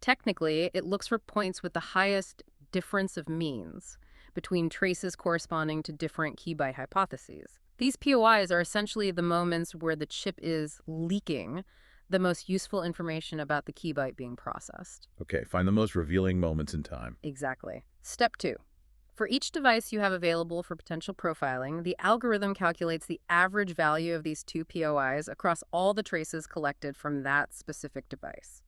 Technically, it looks for points with the highest difference of means between traces corresponding to different key byte hypotheses. These POIs are essentially the moments where the chip is leaking the most useful information about the key byte being processed. Okay, find the most revealing moments in time. Exactly. Step 2. For each device you have available for potential profiling, the algorithm calculates the average value of these two POIs across all the traces collected from that specific device.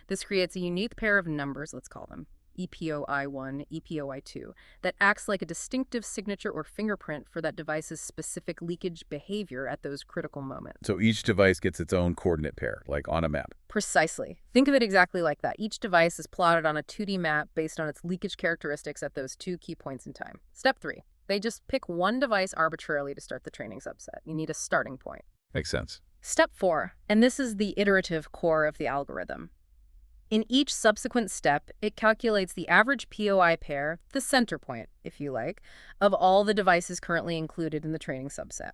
This creates a unique pair of numbers, let's call them EPOI1, EPOI2, that acts like a distinctive signature or fingerprint for that device's specific leakage behavior at those critical moments. So each device gets its own coordinate pair, like on a map. Precisely. Think of it exactly like that. Each device is plotted on a 2D map based on its leakage characteristics at those two key points in time. Step 3. They just pick one device arbitrarily to start the training subset. You need a starting point. Makes sense. Step 4, and this is the iterative core of the algorithm. In each subsequent step, it calculates the average POI pair, the center point, if you like, of all the devices currently included in the training subset.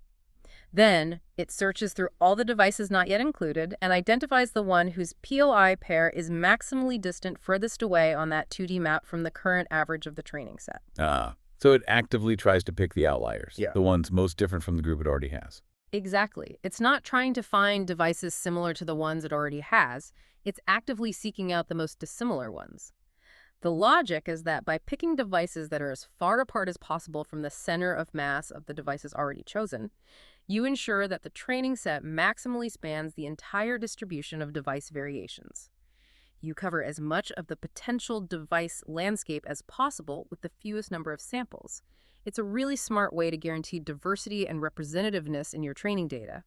Then, it searches through all the devices not yet included and identifies the one whose POI pair is maximally distant furthest away on that 2D map from the current average of the training set. So it actively tries to pick the outliers, Yeah. the ones most different from the group it already has. Exactly. It's not trying to find devices similar to the ones it already has. It's actively seeking out the most dissimilar ones. The logic is that by picking devices that are as far apart as possible from the center of mass of the devices already chosen, you ensure that the training set maximally spans the entire distribution of device variations. You cover as much of the potential device landscape as possible with the fewest number of samples. It's a really smart way to guarantee diversity and representativeness in your training data.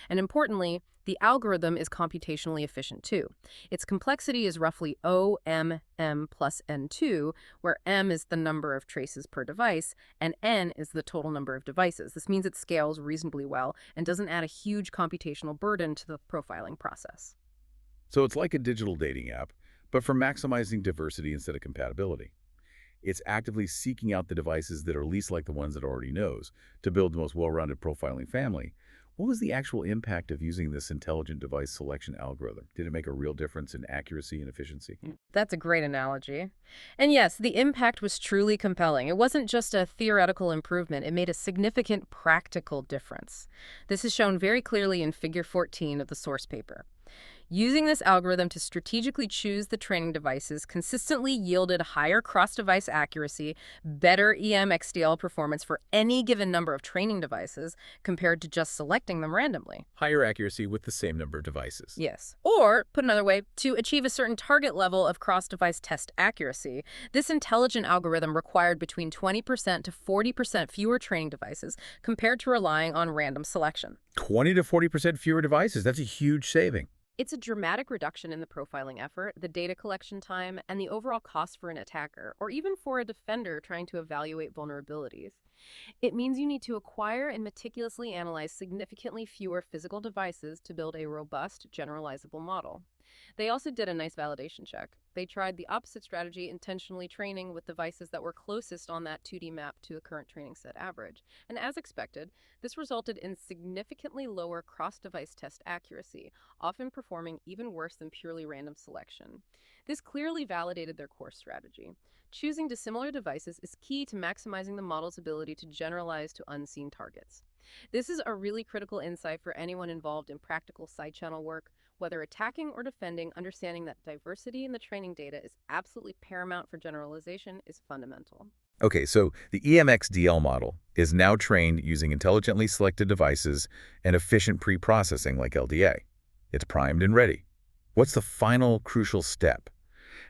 And importantly, the algorithm is computationally efficient too. Its complexity is roughly O(m)(m) plus n2, where m is the number of traces per device and n is the total number of devices. This means it scales reasonably well and doesn't add a huge computational burden to the profiling process. So it's like a digital dating app, but for maximizing diversity instead of compatibility. It's actively seeking out the devices that are least like the ones it already knows to build the most well-rounded profiling family. What was the actual impact of using this intelligent device selection algorithm? Did it make a real difference in accuracy and efficiency? That's a great analogy. And yes, the impact was truly compelling. It wasn't just a theoretical improvement, it made a significant practical difference. This is shown very clearly in Figure 14 of the source paper. Using this algorithm to strategically choose the training devices consistently yielded higher cross-device accuracy, better EM-XDL performance for any given number of training devices compared to just selecting them randomly. Higher accuracy with the same number of devices. Yes. Or, put another way, to achieve a certain target level of cross-device test accuracy, this intelligent algorithm required between 20% to 40% fewer training devices compared to relying on random selection. 20 to 40% fewer devices. That's a huge saving. It's a dramatic reduction in the profiling effort, the data collection time, and the overall cost for an attacker, or even for a defender trying to evaluate vulnerabilities. It means you need to acquire and meticulously analyze significantly fewer physical devices to build a robust, generalizable model. They also did a nice validation check. They tried the opposite strategy, intentionally training with devices that were closest on that 2D map to the current training set average. And as expected, this resulted in significantly lower cross-device test accuracy, often performing even worse than purely random selection. This clearly validated their core strategy. Choosing dissimilar devices is key to maximizing the model's ability to generalize to unseen targets. This is a really critical insight for anyone involved in practical side channel work, Whether attacking or defending, understanding that diversity in the training data is absolutely paramount for generalization is fundamental. Okay, so the EMXDL model is now trained using intelligently selected devices and efficient pre-processing like LDA. It's primed and ready. What's the final crucial step?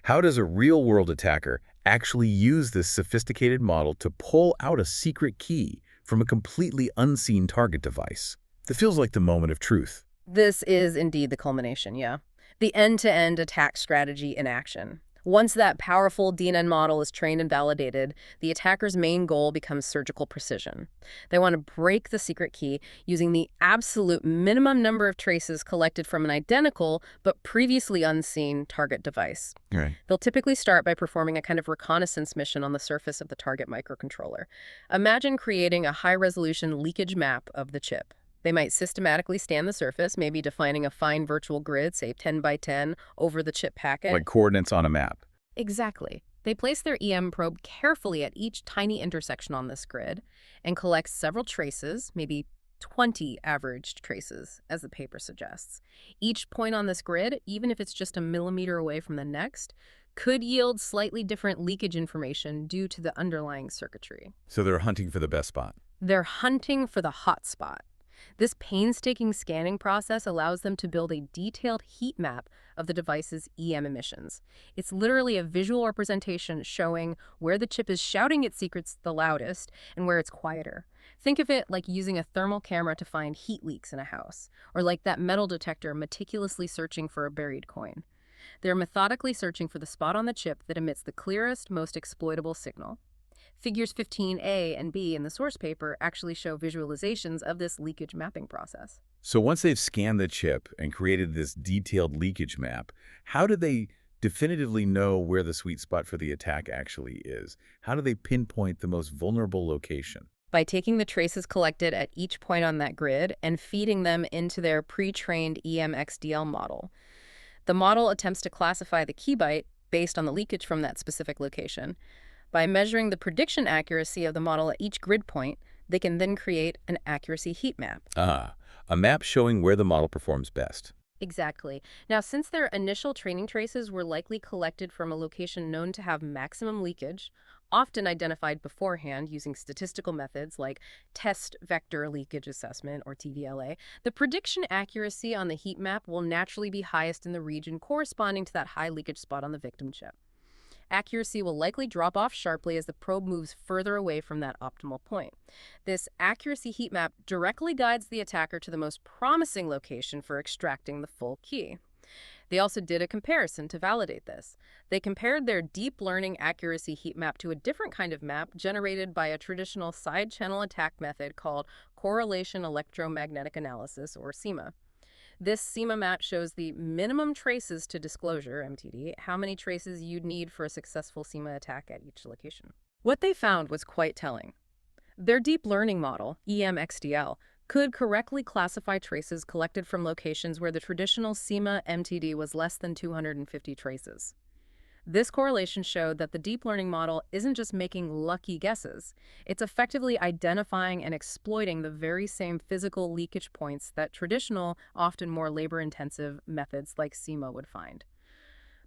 How does a real-world attacker actually use this sophisticated model to pull out a secret key from a completely unseen target device? That feels like the moment of truth. This is indeed the culmination, yeah. The end-to-end attack strategy in action. Once that powerful DNN model is trained and validated, the attacker's main goal becomes surgical precision. They want to break the secret key using the absolute minimum number of traces collected from an identical but previously unseen target device. Right. They'll typically start by performing a kind of reconnaissance mission on the surface of the target microcontroller. Imagine creating a high-resolution leakage map of the chip. They might systematically scan the surface, maybe defining a fine virtual grid, say 10 by 10, over the chip packet. Like coordinates on a map. Exactly. They place their EM probe carefully at each tiny intersection on this grid and collect several traces, maybe 20 averaged traces, as the paper suggests. Each point on this grid, even if it's just a millimeter away from the next, could yield slightly different leakage information due to the underlying circuitry. So they're hunting for the best spot. They're hunting for the hot spot. This painstaking scanning process allows them to build a detailed heat map of the device's EM emissions. It's literally a visual representation showing where the chip is shouting its secrets the loudest and where it's quieter. Think of it like using a thermal camera to find heat leaks in a house, or like that metal detector meticulously searching for a buried coin. They're methodically searching for the spot on the chip that emits the clearest, most exploitable signal. Figures 15A and B in the source paper actually show visualizations of this leakage mapping process. So once they've scanned the chip and created this detailed leakage map, how do they definitively know where the sweet spot for the attack actually is? How do they pinpoint the most vulnerable location? By taking the traces collected at each point on that grid and feeding them into their pre-trained EMXDL model. The model attempts to classify the key byte based on the leakage from that specific location. By measuring the prediction accuracy of the model at each grid point, they can then create an accuracy heat map. Ah, a map showing where the model performs best. Exactly. Now, since their initial training traces were likely collected from a location known to have maximum leakage, often identified beforehand using statistical methods like test vector leakage assessment or TVLA, the prediction accuracy on the heat map will naturally be highest in the region corresponding to that high leakage spot on the victim chip. Accuracy will likely drop off sharply as the probe moves further away from that optimal point. This accuracy heat map directly guides the attacker to the most promising location for extracting the full key. They also did a comparison to validate this. They compared their deep learning accuracy heat map to a different kind of map generated by a traditional side channel attack method called correlation electromagnetic analysis, or CEMA. This SEMA map shows the minimum traces to disclosure, MTD, how many traces you'd need for a successful SEMA attack at each location. What they found was quite telling. Their deep learning model, EMXDL, could correctly classify traces collected from locations where the traditional SEMA MTD was less than 250 traces. This correlation showed that the deep learning model isn't just making lucky guesses. It's effectively identifying and exploiting the very same physical leakage points that traditional, often more labor-intensive methods like SEMA would find.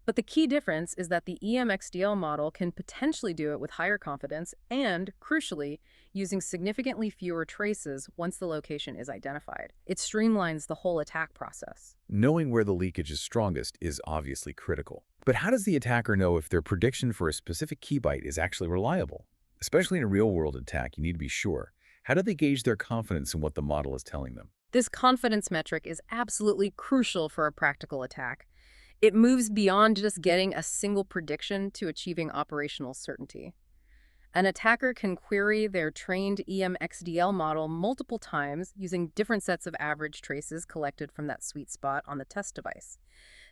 But the key difference is that the EMXDL model can potentially do it with higher confidence and, crucially, using significantly fewer traces once the location is identified. It streamlines the whole attack process. Knowing where the leakage is strongest is obviously critical. But how does the attacker know if their prediction for a specific key byte is actually reliable? Especially in a real-world attack, you need to be sure. How do they gauge their confidence in what the model is telling them? This confidence metric is absolutely crucial for a practical attack. It moves beyond just getting a single prediction to achieving operational certainty. An attacker can query their trained EMXDL model multiple times using different sets of average traces collected from that sweet spot on the test device.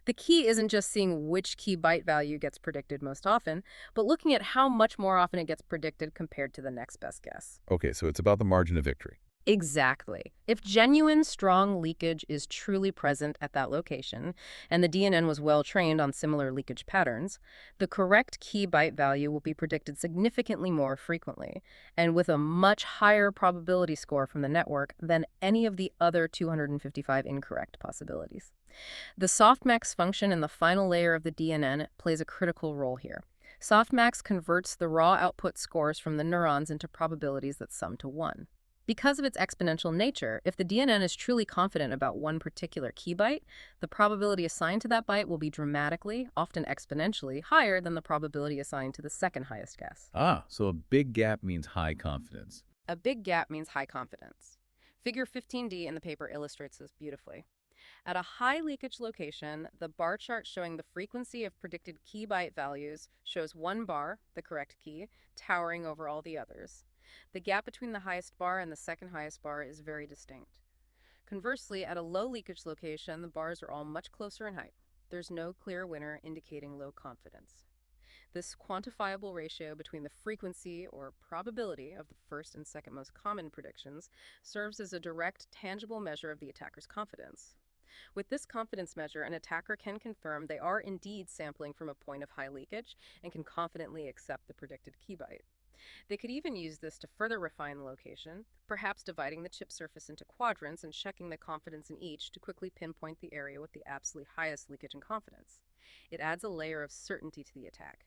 The key isn't just seeing which key byte value gets predicted most often, but looking at how much more often it gets predicted compared to the next best guess. Okay, so it's about the margin of victory. Exactly. If genuine, strong leakage is truly present at that location, and the DNN was well trained on similar leakage patterns, the correct key byte value will be predicted significantly more frequently, and with a much higher probability score from the network than any of the other 255 incorrect possibilities. The softmax function in the final layer of the DNN plays a critical role here. Softmax converts the raw output scores from the neurons into probabilities that sum to 1. Because of its exponential nature, if the DNN is truly confident about one particular key byte, the probability assigned to that byte will be dramatically, often exponentially, higher than the probability assigned to the second highest guess. Ah, so a big gap means high confidence. A big gap means high confidence. Figure 15D in the paper illustrates this beautifully. At a high leakage location, the bar chart showing the frequency of predicted key byte values shows one bar, the correct key, towering over all the others. The gap between the highest bar and the second highest bar is very distinct. Conversely, at a low leakage location, the bars are all much closer in height. There's no clear winner indicating low confidence. This quantifiable ratio between the frequency or probability of the first and second most common predictions serves as a direct, tangible measure of the attacker's confidence. With this confidence measure, an attacker can confirm they are indeed sampling from a point of high leakage and can confidently accept the predicted key byte. They could even use this to further refine the location, perhaps dividing the chip surface into quadrants and checking the confidence in each to quickly pinpoint the area with the absolute highest leakage and confidence. It adds a layer of certainty to the attack.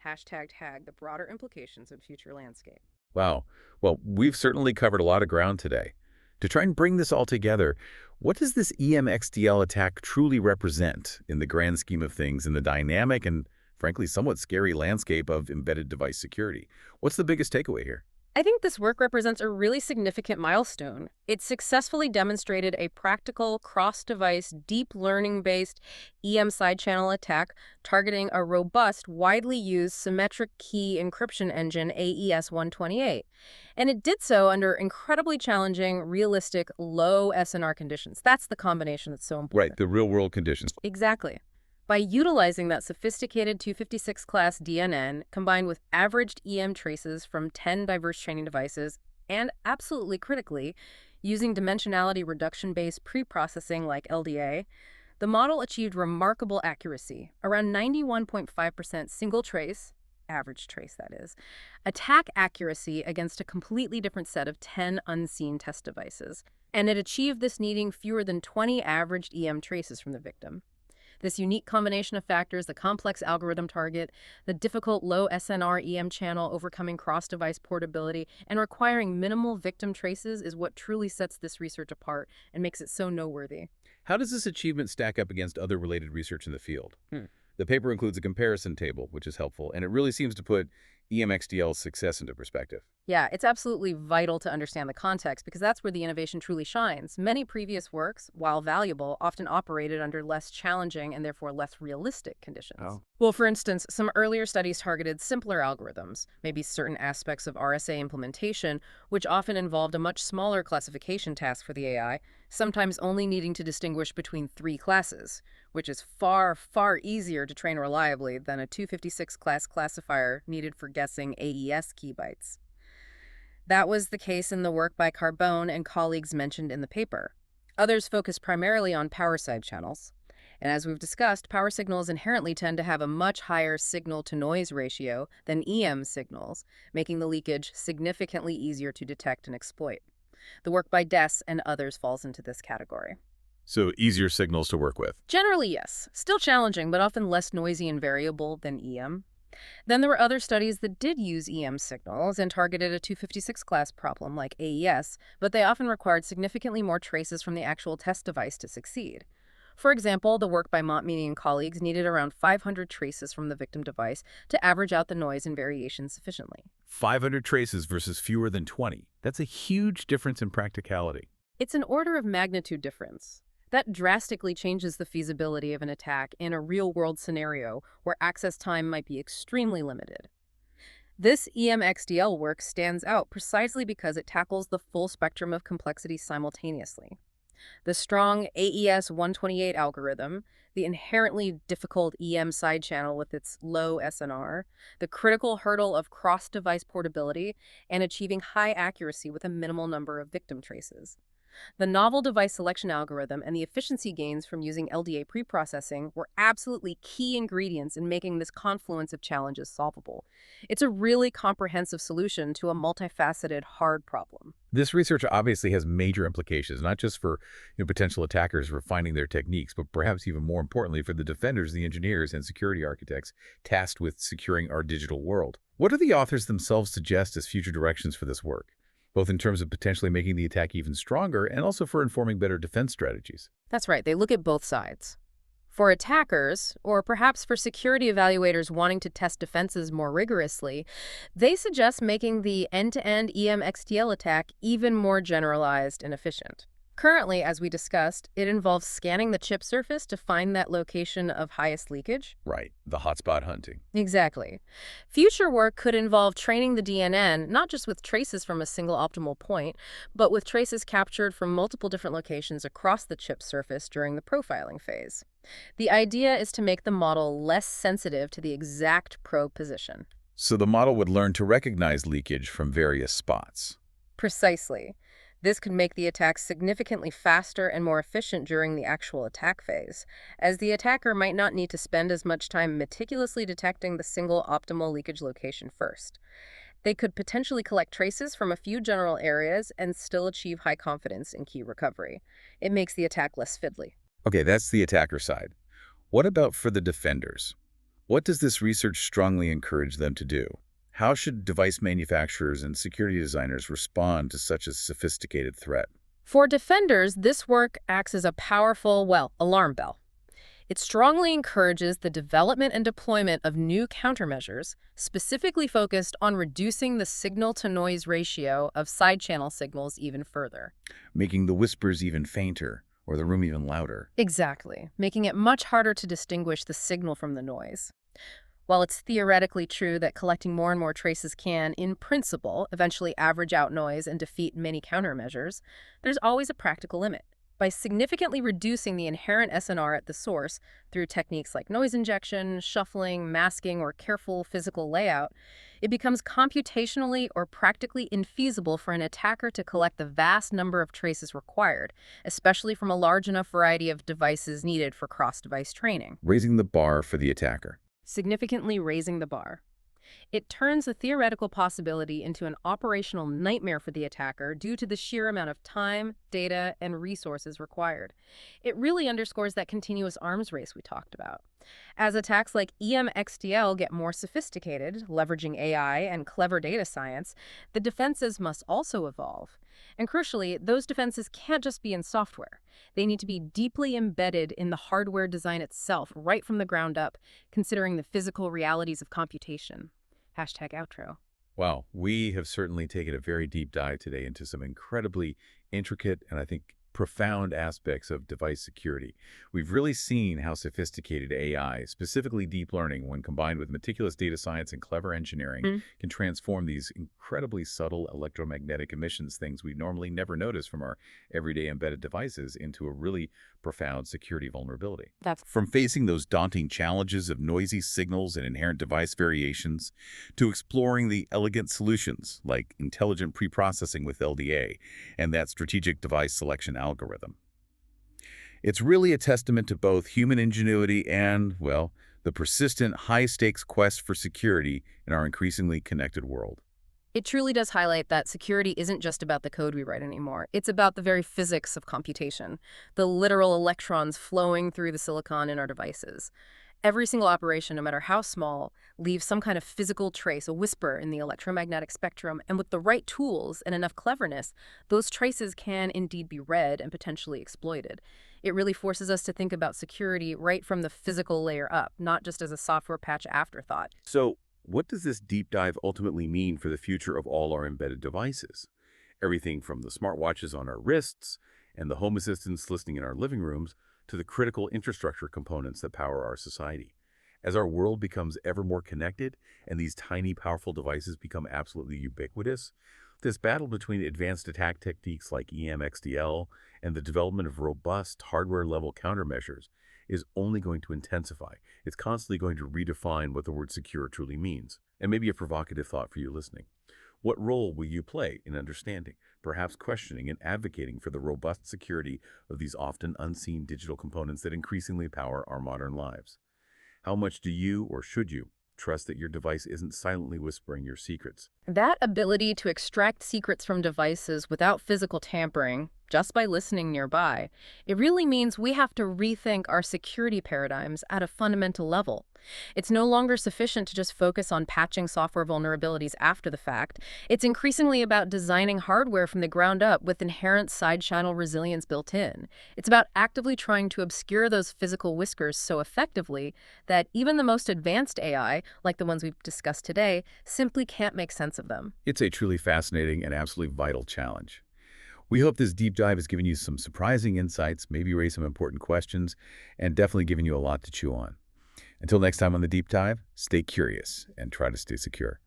Hashtag tag the broader implications of future landscape. Wow. Well, we've certainly covered a lot of ground today. To try and bring this all together, what does this EMXDL attack truly represent in the grand scheme of things in the dynamic and, frankly, somewhat scary landscape of embedded device security? What's the biggest takeaway here? I think this work represents a really significant milestone. It successfully demonstrated a practical, cross-device, deep learning-based EM side-channel attack targeting a robust, widely used symmetric key encryption engine AES-128. And it did so under incredibly challenging, realistic, low SNR conditions. That's the combination that's so Right, important. the real-world conditions. Exactly. By utilizing that sophisticated 256 class DNN combined with averaged EM traces from 10 diverse training devices, and absolutely critically, using dimensionality reduction-based preprocessing like LDA, the model achieved remarkable accuracy, around 91.5% single trace, average trace that is, attack accuracy against a completely different set of 10 unseen test devices. And it achieved this needing fewer than 20 averaged EM traces from the victim. This unique combination of factors, the complex algorithm target, the difficult low SNR EM channel overcoming cross-device portability, and requiring minimal victim traces is what truly sets this research apart and makes it so noteworthy. How does this achievement stack up against other related research in the field? The paper includes a comparison table, which is helpful, and it really seems to put EMXDL's success into perspective. Yeah, it's absolutely vital to understand the context because that's where the innovation truly shines. Many previous works, while valuable, often operated under less challenging and therefore less realistic conditions. Oh. Well, for instance, some earlier studies targeted simpler algorithms, maybe certain aspects of RSA implementation, which often involved a much smaller classification task for the AI, sometimes only needing to distinguish between three classes, which is far, far easier to train reliably than a 256 class classifier needed for guessing AES key bytes. That was the case in the work by Carbone and colleagues mentioned in the paper. Others focus primarily on power side channels. And as we've discussed, power signals inherently tend to have a much higher signal-to-noise ratio than EM signals, making the leakage significantly easier to detect and exploit. The work by Des and others falls into this category. So easier signals to work with. Generally, yes. Still challenging, but often less noisy and variable than EM. Then there were other studies that did use EM signals and targeted a 256 class problem like AES, but they often required significantly more traces from the actual test device to succeed. For example, the work by Montminy and colleagues needed around 500 traces from the victim device to average out the noise and variation sufficiently. 500 traces versus fewer than 20. That's a huge difference in practicality. It's an order of magnitude difference. That drastically changes the feasibility of an attack in a real-world scenario where access time might be extremely limited. This EMXDL work stands out precisely because it tackles the full spectrum of complexity simultaneously. The strong AES-128 algorithm, the inherently difficult EM side channel with its low SNR, the critical hurdle of cross-device portability, and achieving high accuracy with a minimal number of victim traces. The novel device selection algorithm and the efficiency gains from using LDA preprocessing were absolutely key ingredients in making this confluence of challenges solvable. It's a really comprehensive solution to a multifaceted, hard problem. This research obviously has major implications, not just for potential attackers refining their techniques, but perhaps even more importantly for the defenders, the engineers, and security architects tasked with securing our digital world. What do the authors themselves suggest as future directions for this work, both in terms of potentially making the attack even stronger and also for informing better defense strategies? That's right, they look at both sides. For attackers, or perhaps for security evaluators wanting to test defenses more rigorously, they suggest making the end-to-end EMXTL attack even more generalized and efficient. Currently, as we discussed, it involves scanning the chip surface to find that location of highest leakage. Right, the hotspot hunting. Exactly. Future work could involve training the DNN not just with traces from a single optimal point, but with traces captured from multiple different locations across the chip surface during the profiling phase. The idea is to make the model less sensitive to the exact probe position. So the model would learn to recognize leakage from various spots. Precisely. This could make the attack significantly faster and more efficient during the actual attack phase, as the attacker might not need to spend as much time meticulously detecting the single optimal leakage location first. They could potentially collect traces from a few general areas and still achieve high confidence in key recovery. It makes the attack less fiddly. Okay, that's the attacker side. What about for the defenders? What does this research strongly encourage them to do? How should device manufacturers and security designers respond to such a sophisticated threat? For defenders, this work acts as a powerful, alarm bell. It strongly encourages the development and deployment of new countermeasures, specifically focused on reducing the signal-to-noise ratio of side-channel signals even further. Making the whispers even fainter or the room even louder. Exactly, making it much harder to distinguish the signal from the noise. While it's theoretically true that collecting more and more traces can, in principle, eventually average out noise and defeat many countermeasures, there's always a practical limit. By significantly reducing the inherent SNR at the source through techniques like noise injection, shuffling, masking, or careful physical layout, it becomes computationally or practically infeasible for an attacker to collect the vast number of traces required, especially from a large enough variety of devices needed for cross-device training. Raising the bar for the attacker. Significantly raising the bar. It turns a theoretical possibility into an operational nightmare for the attacker due to the sheer amount of time, data, and resources required. It really underscores that continuous arms race we talked about. As attacks like EMXDL get more sophisticated, leveraging AI and clever data science, the defenses must also evolve. And crucially, those defenses can't just be in software. They need to be deeply embedded in the hardware design itself, right from the ground up, considering the physical realities of computation. #outro. Wow, we have certainly taken a very deep dive today into some incredibly intricate and I think profound aspects of device security. We've really seen how sophisticated AI, specifically deep learning, when combined with meticulous data science and clever engineering, can transform these incredibly subtle electromagnetic emissions, things we normally never notice from our everyday embedded devices, into a really profound security vulnerability. That's From facing those daunting challenges of noisy signals and inherent device variations, to exploring the elegant solutions like intelligent preprocessing with LDA and that strategic device selection algorithm. It's really a testament to both human ingenuity and, well, the persistent high-stakes quest for security in our increasingly connected world. It truly does highlight that security isn't just about the code we write anymore. It's about the very physics of computation, the literal electrons flowing through the silicon in our devices. Every single operation, no matter how small, leaves some kind of physical trace, a whisper in the electromagnetic spectrum, and with the right tools and enough cleverness, those traces can indeed be read and potentially exploited. It really forces us to think about security right from the physical layer up, not just as a software patch afterthought. So, what does this deep dive ultimately mean for the future of all our embedded devices? Everything from the smartwatches on our wrists and the home assistants listening in our living rooms to the critical infrastructure components that power our society. As our world becomes ever more connected and these tiny, powerful devices become absolutely ubiquitous, This battle between advanced attack techniques like EMXDL and the development of robust hardware-level countermeasures is only going to intensify. It's constantly going to redefine what the word secure truly means. And maybe a provocative thought for you listening. What role will you play in understanding, perhaps questioning and advocating for the robust security of these often unseen digital components that increasingly power our modern lives? How much do you, or should you, trust that your device isn't silently whispering your secrets? That ability to extract secrets from devices without physical tampering, just by listening nearby, it really means we have to rethink our security paradigms at a fundamental level. It's no longer sufficient to just focus on patching software vulnerabilities after the fact. It's increasingly about designing hardware from the ground up with inherent side channel resilience built in. It's about actively trying to obscure those physical whiskers so effectively that even the most advanced AI, like the ones we've discussed today, simply can't make sense of them. It's a truly fascinating and absolutely vital challenge. We hope this deep dive has given you some surprising insights, maybe raised some important questions, and definitely given you a lot to chew on. Until next time on the deep dive, stay curious and try to stay secure.